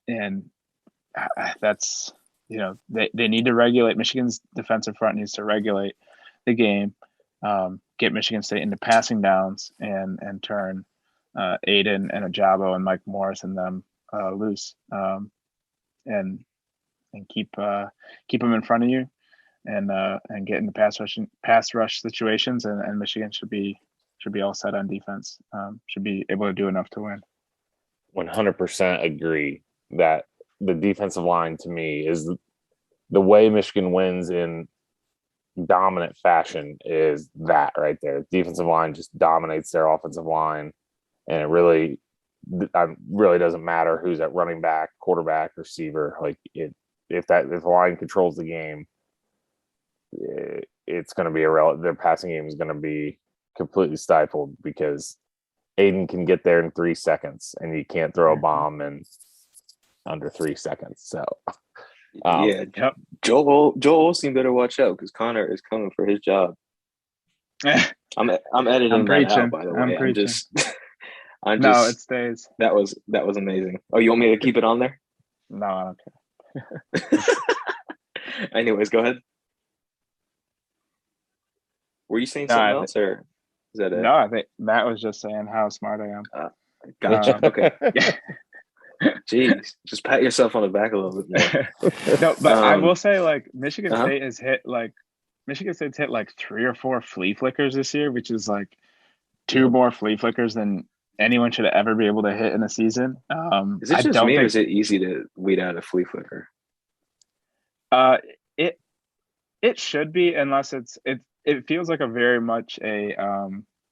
Speaker 2: And that's, they need to regulate. Michigan's defensive front needs to regulate the game, get Michigan State into passing downs, and turn Aiden and Ajabo and Mike Morris and them loose, and keep them in front of you, and get into pass rush situations, and Michigan should be all set on defense. Should be able to do enough to win.
Speaker 3: 100% agree that the defensive line to me is the way Michigan wins in dominant fashion is that right there. Defensive line just dominates their offensive line, and it really doesn't matter who's at running back, quarterback, receiver. Like if the line controls the game, it's going to be their passing game is going to be completely stifled because Aiden can get there in 3 seconds, and you can't throw a bomb in under 3 seconds. So,
Speaker 1: Joel Osteen better watch out because Connor is coming for his job. I'm editing that out, by the way.
Speaker 2: No, it stays.
Speaker 1: That was amazing. Oh, you want me to keep it on there?
Speaker 2: No, I don't care.
Speaker 1: Anyways, go ahead. Were you saying something else, or is that it?
Speaker 2: No, I think Matt was just saying how smart I am.
Speaker 1: Gotcha. Okay. Jeez, just pat yourself on the back a little bit more.
Speaker 2: No, but I will say, like, Michigan State has hit Michigan State's hit like 3 or 4 flea flickers this year, which is like 2 more flea flickers than anyone should ever be able to hit in a season.
Speaker 1: Is it just me, or is it easy to weed out a flea flicker?
Speaker 2: It should be, unless it feels like a very much a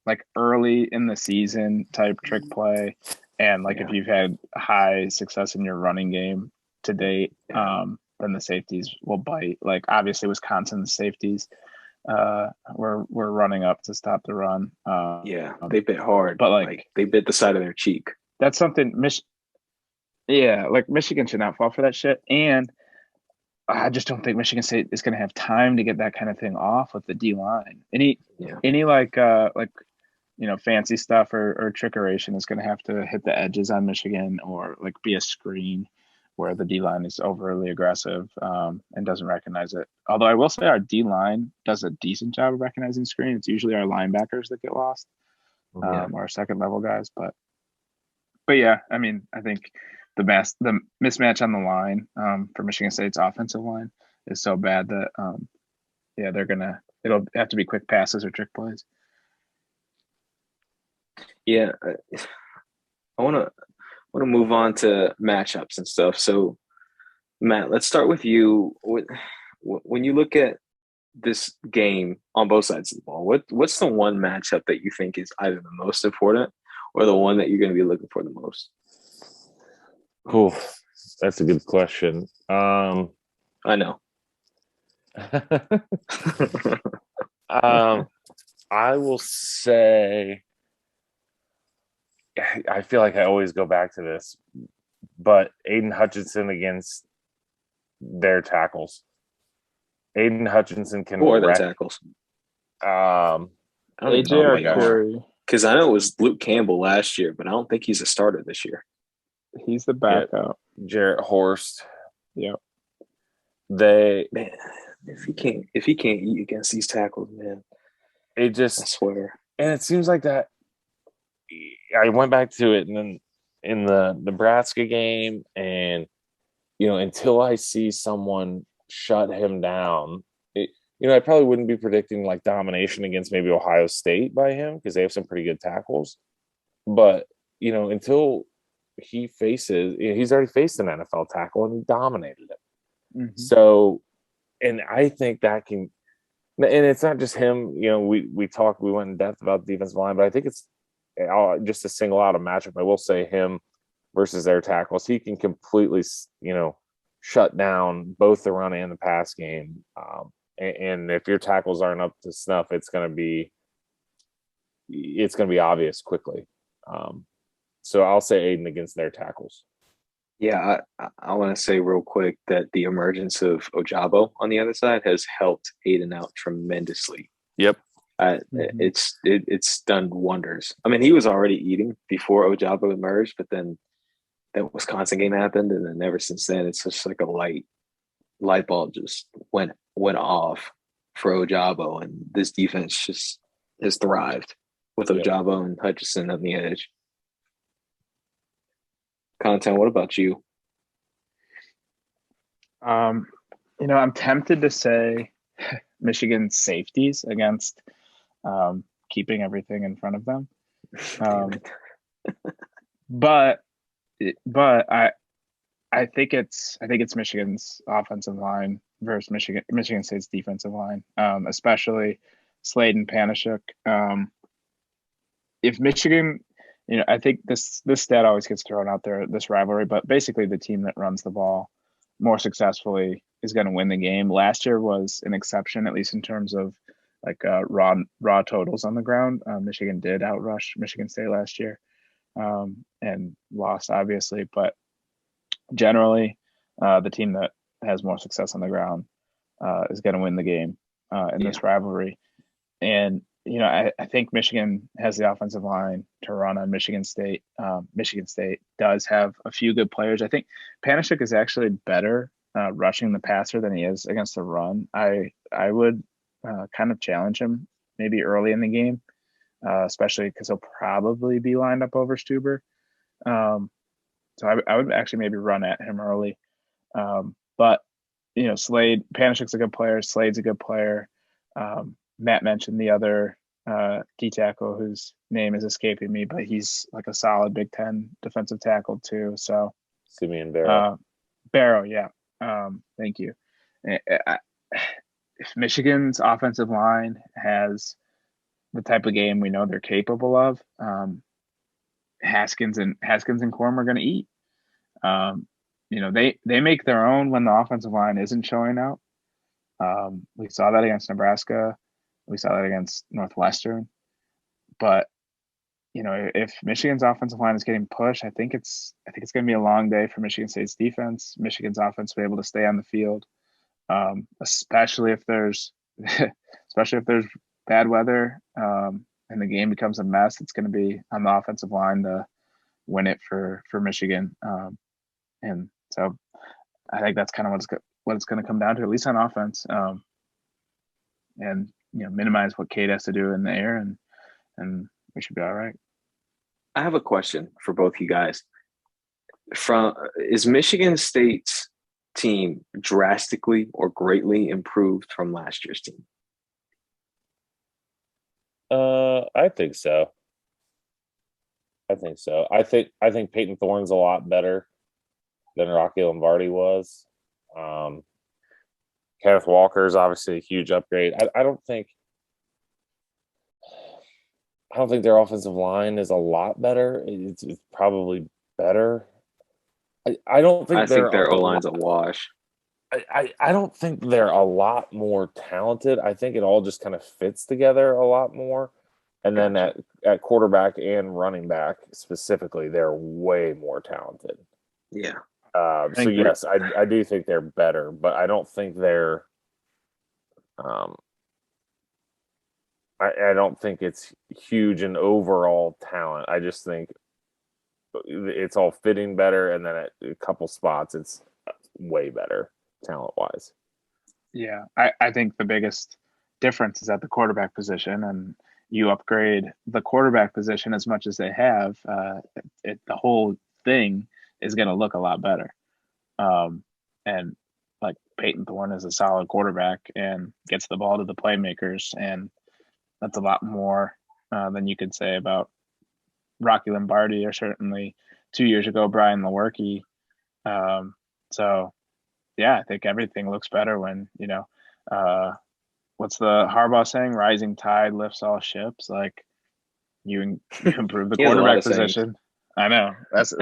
Speaker 2: like early in the season type trick play, and like if you've had high success in your running game to date, then the safeties will bite. Like obviously Wisconsin's safeties were running up to stop the run.
Speaker 1: They bit hard, but like they bit the side of their cheek.
Speaker 2: That's something like Michigan should not fall for that shit. And I just don't think Michigan State is going to have time to get that kind of thing off with the D line. Any fancy stuff or trickeration is going to have to hit the edges on Michigan, or like be a screen where the D line is overly aggressive and doesn't recognize it. Although I will say our D line does a decent job of recognizing screen. It's usually our linebackers that get lost, or our second level guys. But yeah, I mean, I think the mismatch on the line for Michigan State's offensive line is so bad that it'll have to be quick passes or trick plays.
Speaker 1: Yeah, I want to move on to matchups and stuff. So, Matt, let's start with you. When you look at this game on both sides of the ball, what's the one matchup that you think is either the most important or the one that you're going to be looking for the most?
Speaker 3: Cool. That's a good question.
Speaker 1: I know.
Speaker 3: I will say, I feel like I always go back to this, but Aiden Hutchinson against their tackles. Aiden Hutchinson can
Speaker 1: who are their tackles?
Speaker 2: AJ or
Speaker 1: because I know it was Luke Campbell last year, but I don't think he's a starter this year.
Speaker 2: He's the backup.
Speaker 3: Jarrett Horst.
Speaker 2: Yep.
Speaker 1: If he can't eat against these tackles, man, I swear.
Speaker 3: And it seems like that. I went back to it, and then in the Nebraska game, and until I see someone shut him down, I probably wouldn't be predicting like domination against maybe Ohio State by him because they have some pretty good tackles. But until he faces, he's already faced an NFL tackle and he dominated it. Mm-hmm. So, and I think that can, and it's not just him. We went in depth about the defensive line, but I think it's just to single out a matchup. I will say him versus their tackles, he can completely, shut down both the run and the pass game. And if your tackles aren't up to snuff, it's going to be obvious quickly. So I'll say Aiden against their tackles.
Speaker 1: Yeah, I want to say real quick that the emergence of Ojabo on the other side has helped Aiden out tremendously.
Speaker 3: Yep.
Speaker 2: Mhm.
Speaker 1: It's done wonders. I mean, he was already eating before Ojabo emerged, but then that Wisconsin game happened, and then ever since then, it's just like a light bulb just went off for Ojabo, and this defense just has thrived with
Speaker 3: Yep.
Speaker 1: Ojabo and Hutchinson on the edge. Content. What about you?
Speaker 2: Um, I'm tempted to say Michigan's safeties against keeping everything in front of them.
Speaker 1: Damn
Speaker 2: Um,
Speaker 1: it.
Speaker 2: but but I think it's Michigan's offensive line versus Michigan State's defensive line, especially Slade and Panashuk. If Michigan, I think this stat always gets thrown out there, this rivalry, but basically the team that runs the ball more successfully is going to win the game. Last year was an exception, at least in terms of like raw totals on the ground. Michigan did outrush Michigan State last year, and lost obviously, but generally, the team that has more success on the ground is going to win the game in
Speaker 1: Yeah,
Speaker 2: this rivalry. And I think Michigan has the offensive line to run on Michigan State. Michigan State does have a few good players. I think Panashuk is actually better rushing the passer than he is against the run. I would kind of challenge him maybe early in the game, especially because he'll probably be lined up over Stuber. Um, so I would actually maybe run at him early. But Slade, Panashuk's a good player. Slade's a good player. Matt mentioned the other D tackle whose name is escaping me, but he's like a solid Big Ten defensive tackle too. So
Speaker 3: Simeon Barrow.
Speaker 2: Barrow, yeah. Thank you. If Michigan's offensive line has the type of game we know they're capable of, Haskins and Corm are going to eat. Um, they make their own when the offensive line isn't showing out. We saw that against Nebraska. We saw that against Northwestern. But if Michigan's offensive line is getting pushed, I think it's going to be a long day for Michigan State's defense. Michigan's offense will be able to stay on the field, especially if there's especially if there's bad weather and the game becomes a mess. It's going to be on the offensive line to win it for Michigan. And so I think that's kind of what it's going to come down to, at least on offense, and minimize what Cade has to do in the air, and we should be all right.
Speaker 1: I have a question for both you guys. From Is Michigan State's team drastically or greatly improved from last year's team?
Speaker 3: I think so. I think so. I think Peyton Thorne's a lot better than Rocky Lombardi was. Kenneth Walker is obviously a huge upgrade. I don't think their offensive line is a lot better. It's probably better. I don't think
Speaker 1: I think
Speaker 3: they're
Speaker 1: their
Speaker 3: a
Speaker 1: O
Speaker 3: lot.
Speaker 1: line's a wash.
Speaker 3: I don't think they're a lot more talented. I think it all just kind of fits together a lot more. And then
Speaker 1: Gotcha.
Speaker 3: at quarterback and running back specifically, they're way more talented.
Speaker 1: Yeah.
Speaker 2: I
Speaker 3: So
Speaker 2: agree.
Speaker 3: yes, I do think they're better, but I don't think they're. I don't think it's huge in overall talent. I just think it's all fitting better, and then at a couple spots, it's way better talent wise.
Speaker 2: Yeah, I think the biggest difference is at the quarterback position, and you upgrade the quarterback position as much as they have, the whole thing is going to look a lot better. And like Peyton Thorne is a solid quarterback and gets the ball to the playmakers, and that's a lot more than you could say about Rocky Lombardi or certainly 2 years ago Brian Lewerke. So yeah, I think everything looks better when uh, what's the Harbaugh saying? Rising tide lifts all ships. Like you improve the
Speaker 1: He has a lot
Speaker 2: quarterback
Speaker 1: of sayings.
Speaker 2: position. I know that's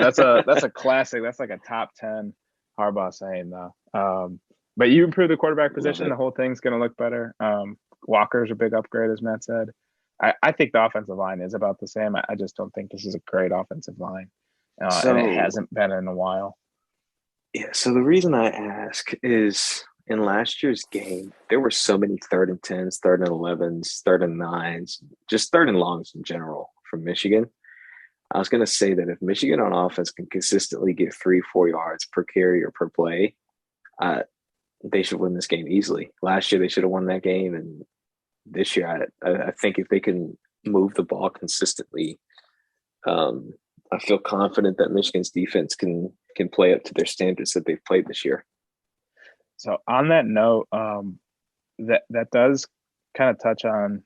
Speaker 2: a classic. That's like a top 10 Harbaugh saying though. But you improve the quarterback
Speaker 1: Love
Speaker 2: position,
Speaker 1: it.
Speaker 2: the whole thing's going to look better. Walker's a big upgrade, as Matt said. I think the offensive line is about the same. I just don't think this is a great offensive line, and it
Speaker 1: So
Speaker 2: hasn't been in a while.
Speaker 1: yeah, so the reason I ask is in last year's game, there were so many 3rd and 10s, 3rd and 11s, 3rd and 9s, just 3rd and longs in general from Michigan. I was going to say that if Michigan on offense can consistently get 3-4 yards per carry or per play, uh, they should win this game easily. Last year, they should have won that game. And this year, I think if they can move the ball consistently, um, I feel confident that Michigan's defense can play up to their standards that they've played this year.
Speaker 2: So on that note, that does kind of touch on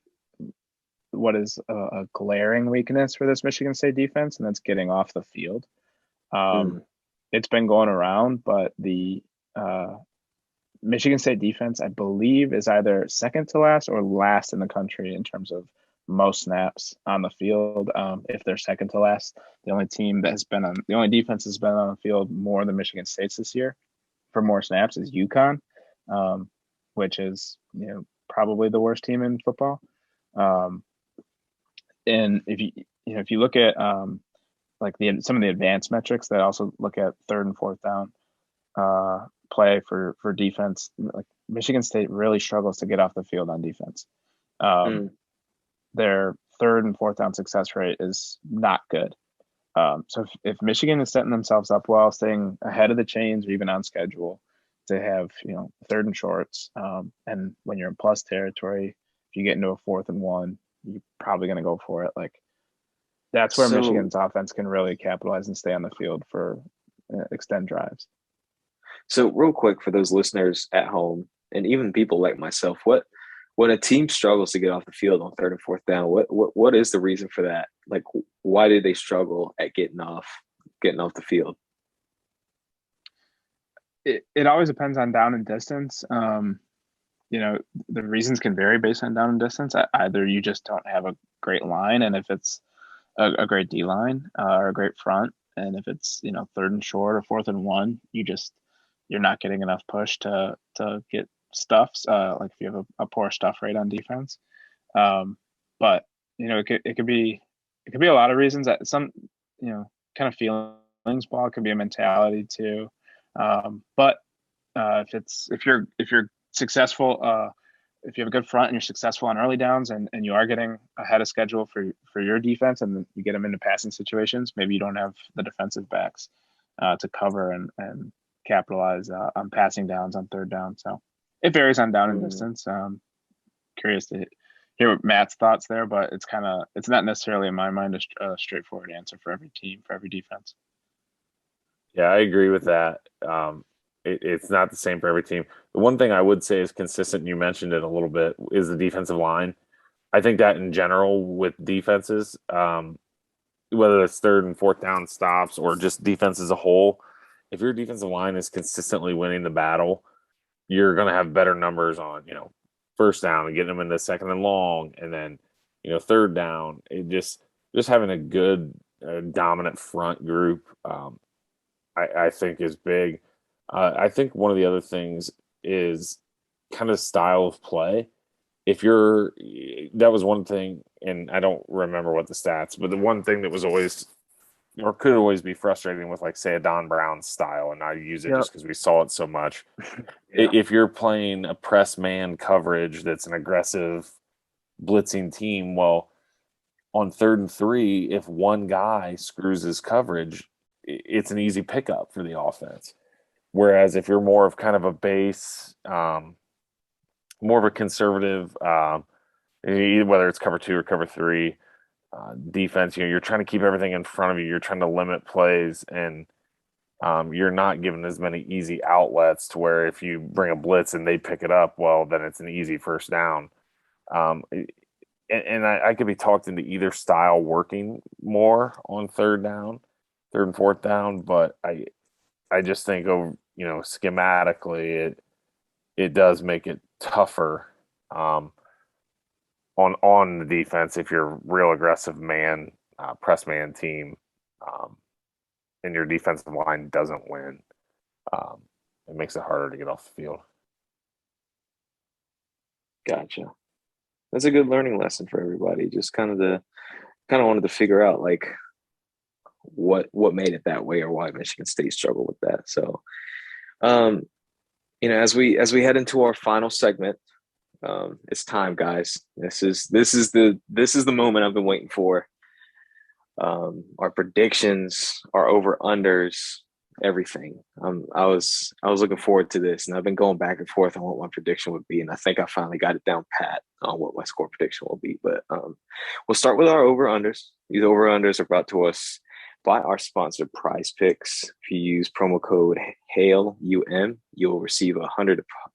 Speaker 2: what is a glaring weakness for this Michigan State defense, and that's getting off the field.
Speaker 1: Mm.
Speaker 2: It's been going around, but the Michigan State defense, I believe, is either second to last or last in the country in terms of most snaps on the field. If they're second to last, the only defense that's been on the field more than Michigan State's this year for more snaps is UConn, which is probably the worst team in football. And if you look at like some of the advanced metrics that also look at 3rd and 4th down play for defense, like Michigan State really struggles to get off the field on defense. Their 3rd and 4th down success rate is not good. So if Michigan is setting themselves up well, staying ahead of the chains or even on schedule to have 3rd and shorts, and when you're in plus territory, if you get into a 4th and 1, you're probably going to go for it. Like that's where Michigan's offense can really capitalize and stay on the field for extend drives.
Speaker 1: So real quick for those listeners at home and even people like myself, when a team struggles to get off the field on 3rd and 4th down, what is the reason for that? Like, why do they struggle at getting off the field?
Speaker 2: It always depends on down and distance. The reasons can vary based on down and distance. Either you just don't have a great line, and if it's a great D line or a great front, and if it's 3rd and short or 4th and 1, you're not getting enough push to get stuffs. Like if you have a poor stuff rate on defense, but it could be a lot of reasons. That some kind of feelings ball. It could be a mentality too. But if you're successful, if you have a good front and you're successful on early downs and you are getting ahead of schedule for your defense and you get them into passing situations, maybe you don't have the defensive backs to cover and capitalize on passing downs on 3rd down. So it varies on down and distance. Curious to hear what Matt's thoughts there, but it's not necessarily in my mind a straightforward answer for every team, for every defense.
Speaker 3: Yeah, I agree with that. It's not the same for every team. The one thing I would say is consistent, and you mentioned it a little bit, is the defensive line. I think that in general with defenses, whether it's 3rd and 4th down stops or just defense as a whole, if your defensive line is consistently winning the battle, you're going to have better numbers on, 1st down and getting them into 2nd and long, and then, 3rd down. It just having a good dominant front group, I think is big. I think one of the other things is kind of style of play. That was one thing, and I don't remember what the stats, but the one thing that was always or could always be frustrating with, like, say, a Don Brown style, and I use it just because we saw it so much. Yeah. If you're playing a press man coverage that's an aggressive blitzing team, well, on 3rd and 3, if one guy screws his coverage, it's an easy pickup for the offense. Whereas if you're more of kind of a base, more of a conservative, whether it's cover 2 or cover 3 defense, you're trying to keep everything in front of you. You're trying to limit plays, and you're not given as many easy outlets to where if you bring a blitz and they pick it up, well, then it's an easy 1st down. And I could be talked into either style working more on 3rd down, 3rd and 4th down, but I just think schematically it does make it tougher on the defense if you're a real aggressive man press man team, and your defensive line doesn't win. It makes it harder to get off the field.
Speaker 1: Gotcha. That's a good learning lesson for everybody. Just kind of wanted to figure out like what made it that way or why Michigan State struggled with that. So As we head into our final segment, it's time, guys. This is the moment I've been waiting for. Our predictions, our over unders, everything. I was looking forward to this, and I've been going back and forth on what my prediction would be, and I think I finally got it down pat on what my score prediction will be. But we'll start with our over unders. These over unders are brought to us by our sponsor, Prize Picks. If you use promo code HAIL you'll receive a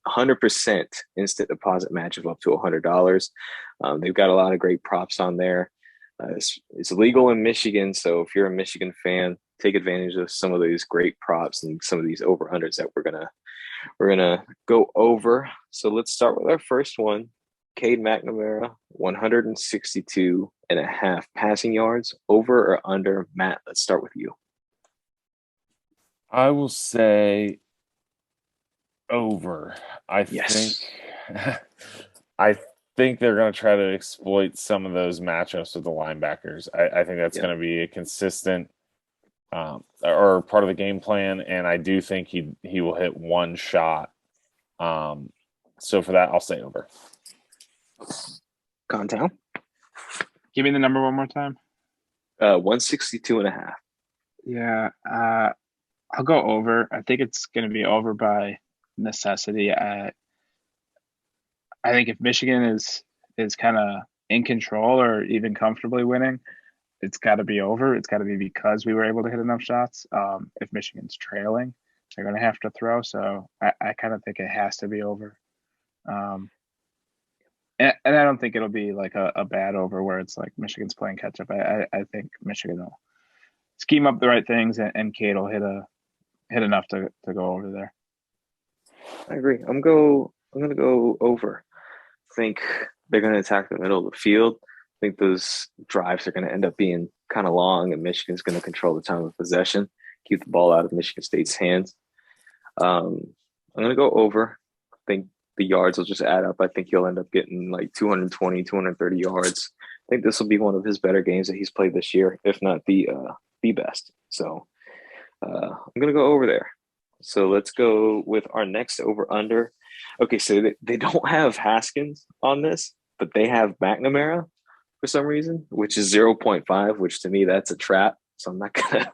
Speaker 1: 100% instant deposit match of up to $100. They've got a lot of great props on there. It's legal in Michigan, so if you're a Michigan fan, take advantage of some of these great props and some of these over unders that we're gonna go over. So let's start with our first one. Cade McNamara, 162 and a half passing yards, over or under. Matt, let's start with you.
Speaker 3: I will say over.
Speaker 1: Yes.
Speaker 3: I think they're going to try to exploit some of those matchups with the linebackers. I think that's going to be a consistent or part of the game plan, and I do think he will hit one shot. So for that, I'll say over.
Speaker 1: Contown?
Speaker 2: Give me the number one more time.
Speaker 1: 162 and a half.
Speaker 2: Yeah, I'll go over. I think it's going to be over by necessity. I think if Michigan is kind of in control or even comfortably winning, it's got to be over. It's got to be because we were able to hit enough shots. If Michigan's trailing, they're going to have to throw. So I kind of think it has to be over. And I don't think it'll be like a bad over where it's like Michigan's playing catch up. I think Michigan will scheme up the right things and Cade will hit enough to go over there.
Speaker 1: I agree. I'm gonna go over. I think they're gonna attack the middle of the field. I think those drives are gonna end up being kind of long, and Michigan's gonna control the time of possession, keep the ball out of Michigan State's hands. I'm gonna go over. I think the yards will just add up. I think he'll end up getting like 220, 230 yards. I think this will be one of his better games that he's played this year, if not the best. So I'm gonna go over there. So let's go with our next over under. Okay, so they don't have Haskins on this, but they have McNamara for some reason, which is 0.5, which to me that's a trap. So I'm not gonna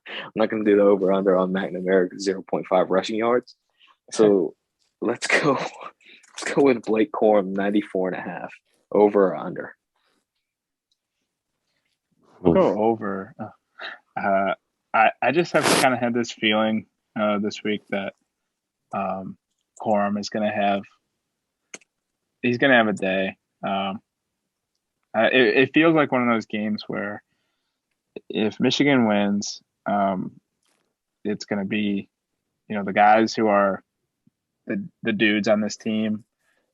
Speaker 1: do the over under on McNamara 0.5 rushing yards. So let's go with Blake Corum 94 and a half, over or under.
Speaker 2: I'll go over. I just have kind of had this feeling this week that Corum is going to have a day. It feels like one of those games where if Michigan wins, it's going to be, the guys who are the dudes on this team,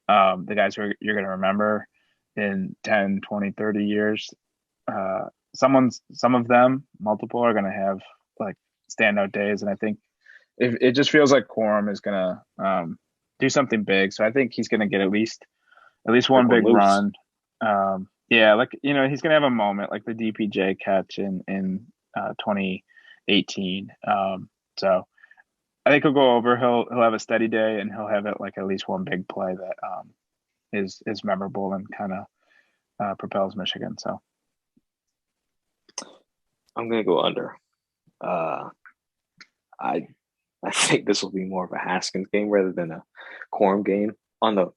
Speaker 2: the guys who you're going to remember in 10, 20, 30 years. Some of them, multiple, are going to have like standout days. And I think it just feels like Corum is going to do something big. So I think he's going to get at least one big run. Yeah, like, he's going to have a moment like the DPJ catch in 2018. So I think he'll go over. He'll have a steady day, and he'll have it like at least one big play that is memorable and kind of propels Michigan. So
Speaker 1: I'm gonna go under. I think this will be more of a Haskins game rather than a Corum game on the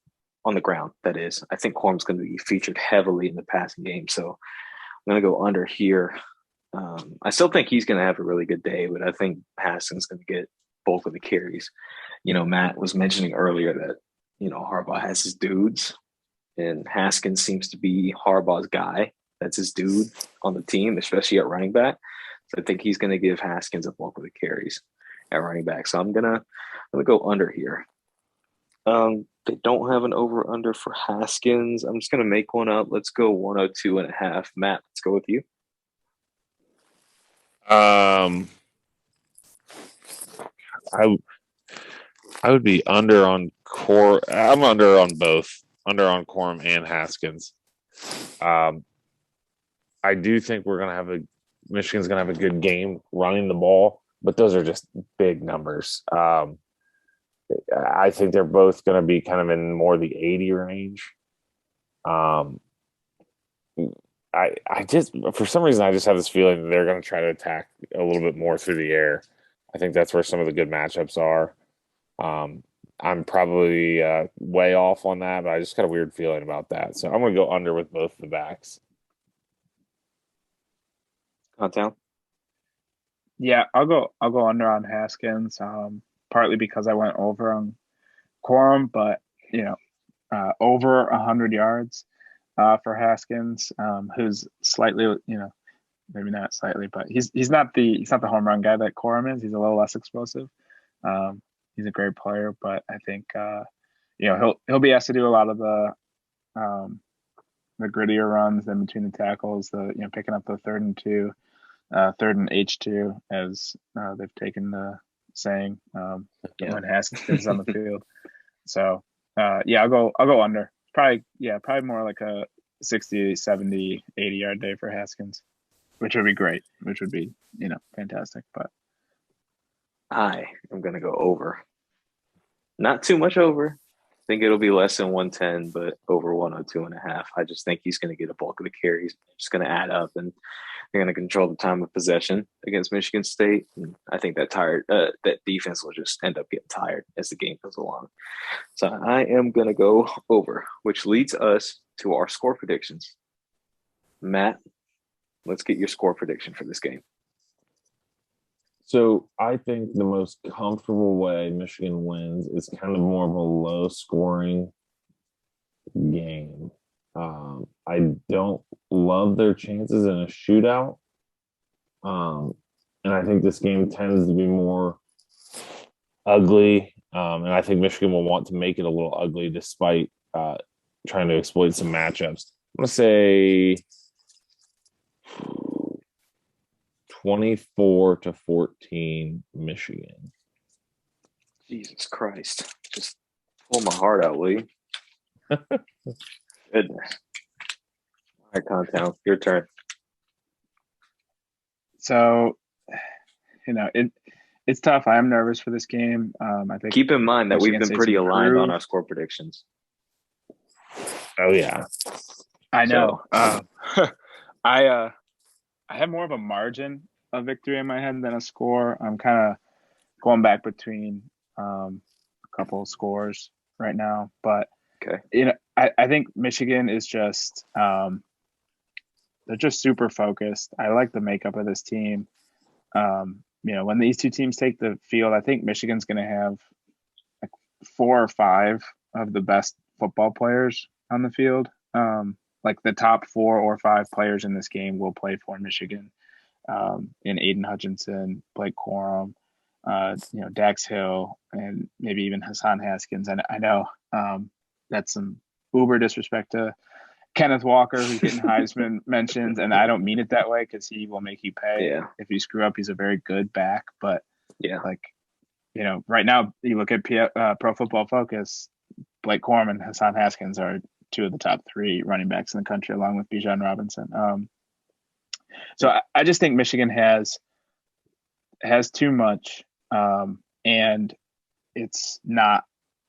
Speaker 1: ground. That is, I think Corum's going to be featured heavily in the passing game, so I'm going to go under here. I still think he's going to have a really good day, but I think Haskins going to get bulk of the carries. Matt was mentioning earlier that Harbaugh has his dudes, and Haskins seems to be Harbaugh's guy. That's his dude on the team, especially at running back. So I think he's going to give Haskins a bulk of the carries at running back. So I'm gonna go under here. They don't have an over under for Haskins. I'm just gonna make one up. Let's go 102 and a half. Matt, let's go with you.
Speaker 3: I would be under on Core. I'm under on both. Under on Corum and Haskins. I do think Michigan's gonna have a good game running the ball, but those are just big numbers. I think they're both going to be kind of in more the 80 range. Um, I just, for some reason, I just have this feeling that they're going to try to attack a little bit more through the air. I think that's where some of the good matchups are. Um, I'm probably way off on that, but I just got a weird feeling about that. So I'm going to go under with both the backs.
Speaker 1: Contown.
Speaker 2: Yeah, I'll go under on Haskins. Partly because I went over on Quorum, but over 100 yards for Haskins, who's slightly, maybe not slightly, but he's not the home run guy that Quorum is. He's a little less explosive. He's a great player, but I think he'll be asked to do a lot of the grittier runs in between the tackles, picking up the 3rd and 2, 3rd and H2, as they've taken the saying when Haskins is on the field. So I'll go under. Probably more like a 60, 70, 80-yard day for Haskins, which would be great, which would be, fantastic. But
Speaker 1: I am going to go over. Not too much over. I think it'll be less than 110, but over 102.5. I just think he's going to get a bulk of the carries. It's going to add up, and they're going to control the time of possession against Michigan State. And I think that defense will just end up getting tired as the game goes along. So I am going to go over, which leads us to our score predictions. Matt, let's get your score prediction for this game.
Speaker 3: So I think the most comfortable way Michigan wins is kind of more of a low scoring game. I don't love their chances in a shootout. And I think this game tends to be more ugly. And I think Michigan will want to make it a little ugly despite trying to exploit some matchups. I'm going to say 24-14 Michigan.
Speaker 1: Jesus Christ. Just pull my heart out, will you? Goodness. All right, Contown, your turn.
Speaker 2: So, it's tough. I am nervous for this game. I think
Speaker 1: keep in mind that we've been pretty aligned on our score predictions.
Speaker 3: Oh yeah,
Speaker 2: I know. I have more of a margin of victory in my head than a score. I'm kind of going back between a couple of scores right now, but
Speaker 1: okay.
Speaker 2: I think Michigan is just they're just super focused. I like the makeup of this team. When these two teams take the field, I think Michigan's going to have like 4 or 5 of the best football players on the field. Like the top 4 or 5 players in this game will play for Michigan. In Aiden Hutchinson, Blake Corum, Dax Hill, and maybe even Hassan Haskins. And I know that's some uber disrespect to Kenneth Walker, who's getting Heisman mentions, and I don't mean it that way because he will make you pay.
Speaker 1: Yeah.
Speaker 2: If you screw up, he's a very good back. But
Speaker 1: yeah,
Speaker 2: right now you look at Pro Football Focus, Blake Corum and Hassan Haskins are 2 of the top 3 running backs in the country, along with Bijan Robinson. So I just think Michigan has too much, and it's not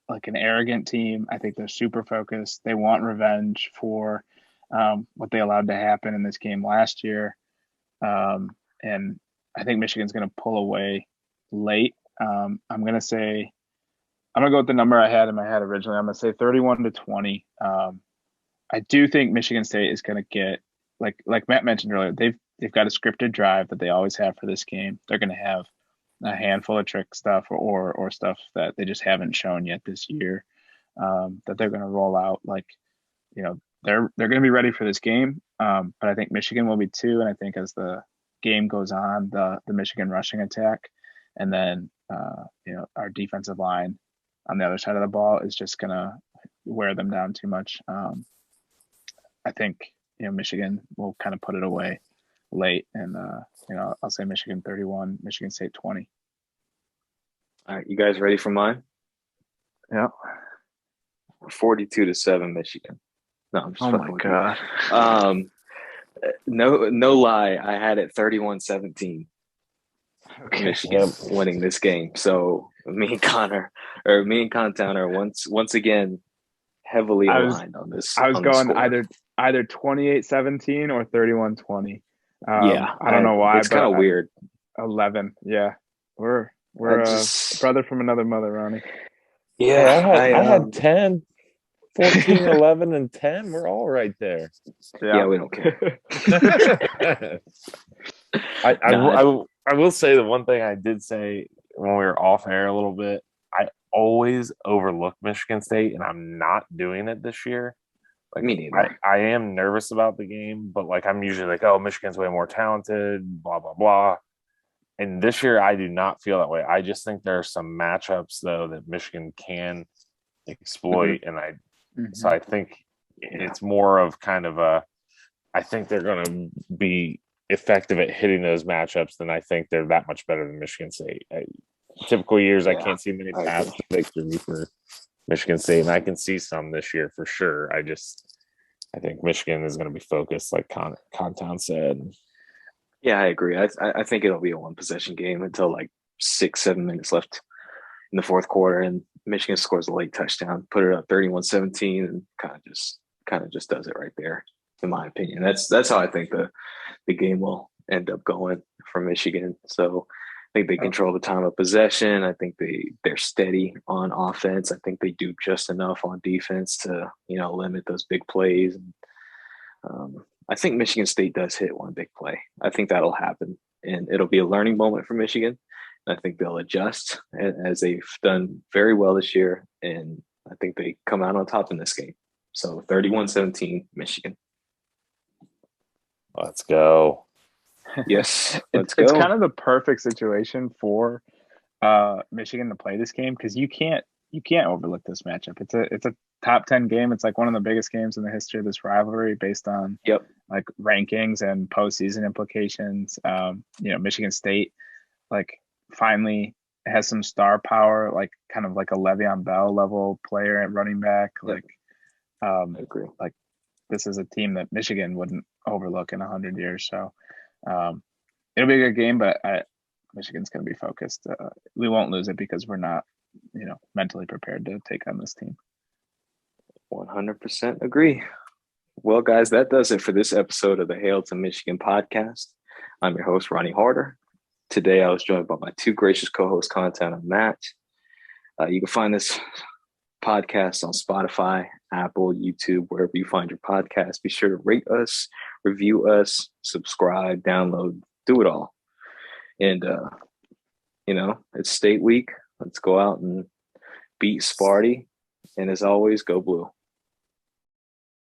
Speaker 2: like an arrogant team. I think they're super focused. They want revenge for what they allowed to happen in this game last year. And I think Michigan's going to pull away late. I'm going to go with the number I had in my head originally. I'm going to say 31-20. I do think Michigan State is going to get, like Matt mentioned earlier, they've got a scripted drive that they always have for this game. They're going to have a handful of trick stuff or stuff that they just haven't shown yet this year, that they're going to roll out. They're going to be ready for this game, but I think Michigan will be too. And I think as the game goes on, the Michigan rushing attack, and then our defensive line on the other side of the ball is just going to wear them down too much. I think Michigan will kind of put it away late, and I'll say Michigan 31, Michigan State 20.
Speaker 1: All right, you guys ready for mine?
Speaker 2: Yeah.
Speaker 1: 42-7 Michigan. No, I'm just
Speaker 2: oh my god.
Speaker 1: No lie, I had it 31-17.
Speaker 2: Okay.
Speaker 1: Michigan winning this game. So me and Contown are once again heavily
Speaker 2: I was
Speaker 1: aligned on this
Speaker 2: I was
Speaker 1: on the
Speaker 2: going
Speaker 1: score.
Speaker 2: either 28-17 or 31-20.
Speaker 1: Yeah,
Speaker 2: I don't know why,
Speaker 1: it's kind of weird.
Speaker 2: 11. Yeah, we're
Speaker 1: I
Speaker 2: a
Speaker 1: just
Speaker 2: brother from another mother, Ronnie.
Speaker 3: Yeah,
Speaker 1: I
Speaker 3: I had 10, 14, 11, and 10. We're all right there.
Speaker 1: yeah, we don't care.
Speaker 3: I will say the one thing I did say when we were off air a little bit. I always overlook Michigan State, and I'm not doing it this year. Like
Speaker 1: Me neither.
Speaker 3: I am nervous about the game, but like I'm usually like, oh, Michigan's way more talented, blah blah blah. And this year, I do not feel that way. I just think there are some matchups though that Michigan can exploit, and so I think it's more of kind of a. I think they're going to be effective at hitting those matchups than I think they're that much better than Michigan State. Typical years, I can't see many paths to victory for Michigan State, and I can see some this year for sure. I think Michigan is going to be focused, like Contown said.
Speaker 1: Yeah, I agree. I think it'll be a one possession game until like 6-7 minutes left in the fourth quarter, and Michigan scores a late touchdown, put it up 31-17, and kind of just does it right there. In my opinion, that's how I think the game will end up going for Michigan. So I think they control the time of possession. I think they're steady on offense. I think they do just enough on defense to limit those big plays. I think Michigan State does hit one big play. I think that'll happen, and it'll be a learning moment for Michigan. And I think they'll adjust as they've done very well this year, and I think they come out on top in this game. So 31-17, Michigan.
Speaker 3: Let's go.
Speaker 1: Yes,
Speaker 2: it's kind of the perfect situation for Michigan to play this game because you can't overlook this matchup. It's a top 10 game. It's like one of the biggest games in the history of this rivalry based on like rankings and postseason implications. Michigan State like finally has some star power, like kind of like a Le'Veon Bell level player at running back. Like
Speaker 1: I agree.
Speaker 2: Like this is a team that Michigan wouldn't overlook in 100 years. So it'll be a good game, but Michigan's going to be focused. We won't lose it because we're not, mentally prepared to take on this team.
Speaker 1: 100% agree. Well, guys, that does it for this episode of the Hail to Michigan podcast. I'm your host, Ronnie Harder. Today, I was joined by my two gracious co-hosts, Content and Matt. You can find this podcast on Spotify, Apple, YouTube, wherever you find your podcast. Be sure to rate us, review us, subscribe, download, do it all. And, it's state week. Let's go out and beat Sparty. And as always, go blue.